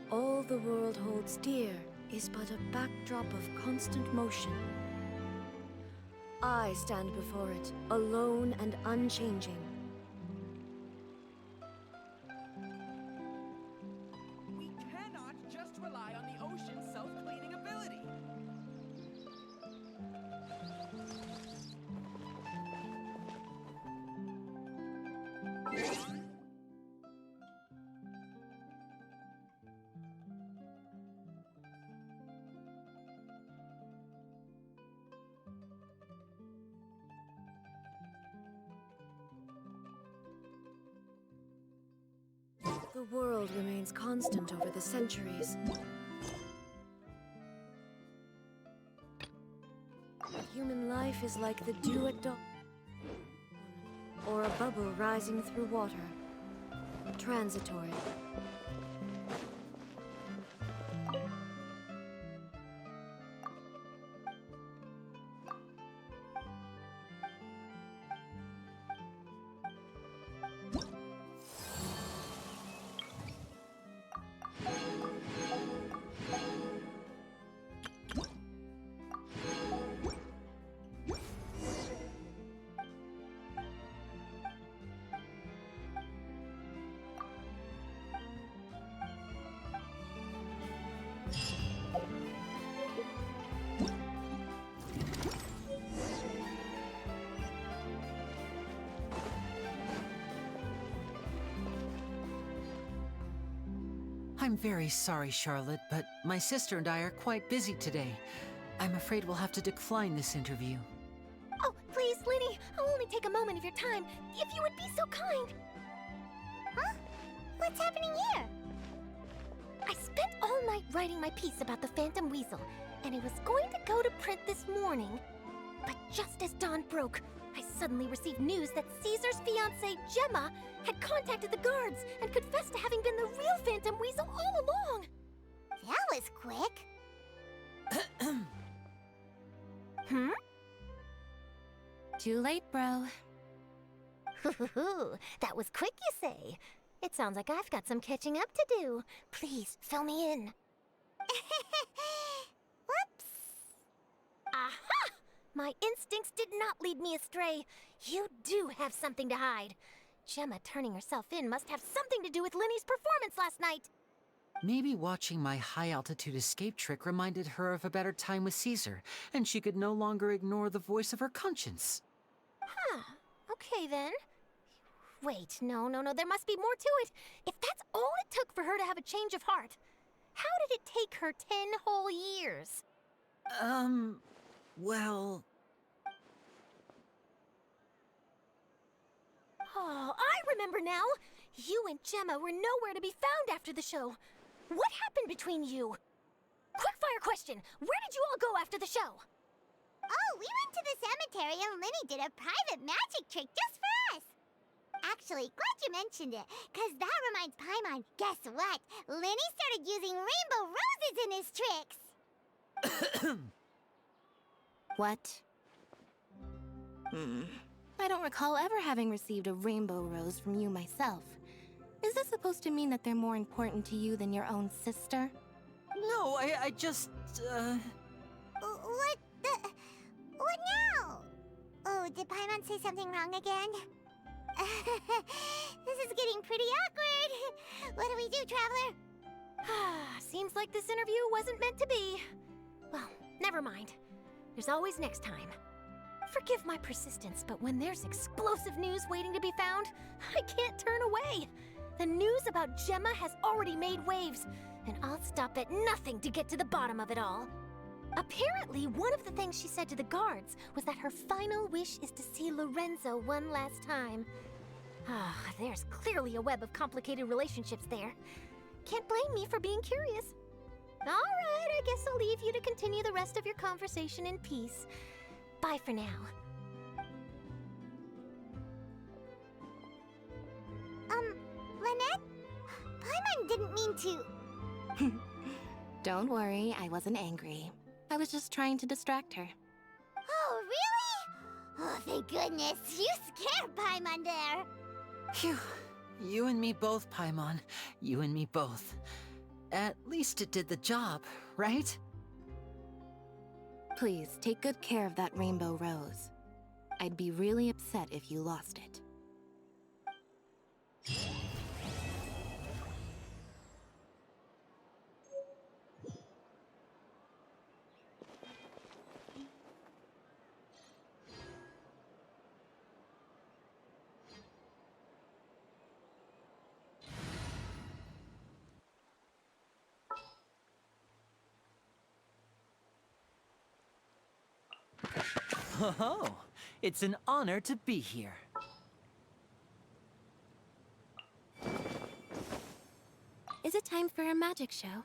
All the world holds dear is but a backdrop of constant motion. I stand before it, alone and unchanging. We cannot just rely on the ocean's self-cleaning ability. The world remains constant over the centuries. But human life is like the dew at dawn, or a bubble rising through water. Transitory. I'm very sorry, Charlotte, but my sister and I are quite busy today. I'm afraid we'll have to decline this interview. Oh, please, Lyney, I'll only take a moment of your time, if you would be so kind. Huh? What's happening here? I spent all night writing my piece about the Phantom Weasel, and it was going to go to print this morning. But just as dawn broke, I suddenly received news that Cesar's fiancée, Gemma, had contacted the guards and confessed to having been the real Phantom Weasel all along. That was quick. Hmm? Too late, bro. That was quick, you say? It sounds like I've got some catching up to do. Please, fill me in. Whoops. Aha! My instincts did not lead me astray. You do have something to hide. Gemma turning herself in must have something to do with Lyney's performance last night. Maybe watching my high-altitude escape trick reminded her of a better time with Caesar, and she could no longer ignore the voice of her conscience. Huh. Okay, then. Wait, no, there must be more to it. If that's all it took for her to have a change of heart, how did it take her 10 whole years? Well... Oh, I remember now! You and Gemma were nowhere to be found after the show. What happened between you? Quickfire question! Where did you all go after the show? Oh, we went to the cemetery and Lyney did a private magic trick just for us. Actually, glad you mentioned it, because that reminds Paimon. Guess what? Lyney started using rainbow roses in his tricks. What? I don't recall ever having received a rainbow rose from you myself. Is this supposed to mean that they're more important to you than your own sister? No, I just, What the... What now? Oh, did Paimon say something wrong again? This is getting pretty awkward. What do we do, Traveler? Seems like this interview wasn't meant to be. Well, never mind. There's always next time. Forgive my persistence, but when there's explosive news waiting to be found, I can't turn away. The news about Gemma has already made waves, and I'll stop at nothing to get to the bottom of it all. Apparently, one of the things she said to the guards was that her final wish is to see Lorenzo one last time. There's clearly a web of complicated relationships there. Can't blame me for being curious. All right, I guess I'll leave you to continue the rest of your conversation in peace. Bye for now. Lynette? Paimon didn't mean to... Don't worry, I wasn't angry. I was just trying to distract her. Oh, really? Oh, thank goodness. You scared Paimon there. Phew. You and me both, Paimon. You and me both. At least it did the job, right? Please, take good care of that rainbow rose. I'd be really upset if you lost it. Oh, it's an honor to be here. Is it time for a magic show?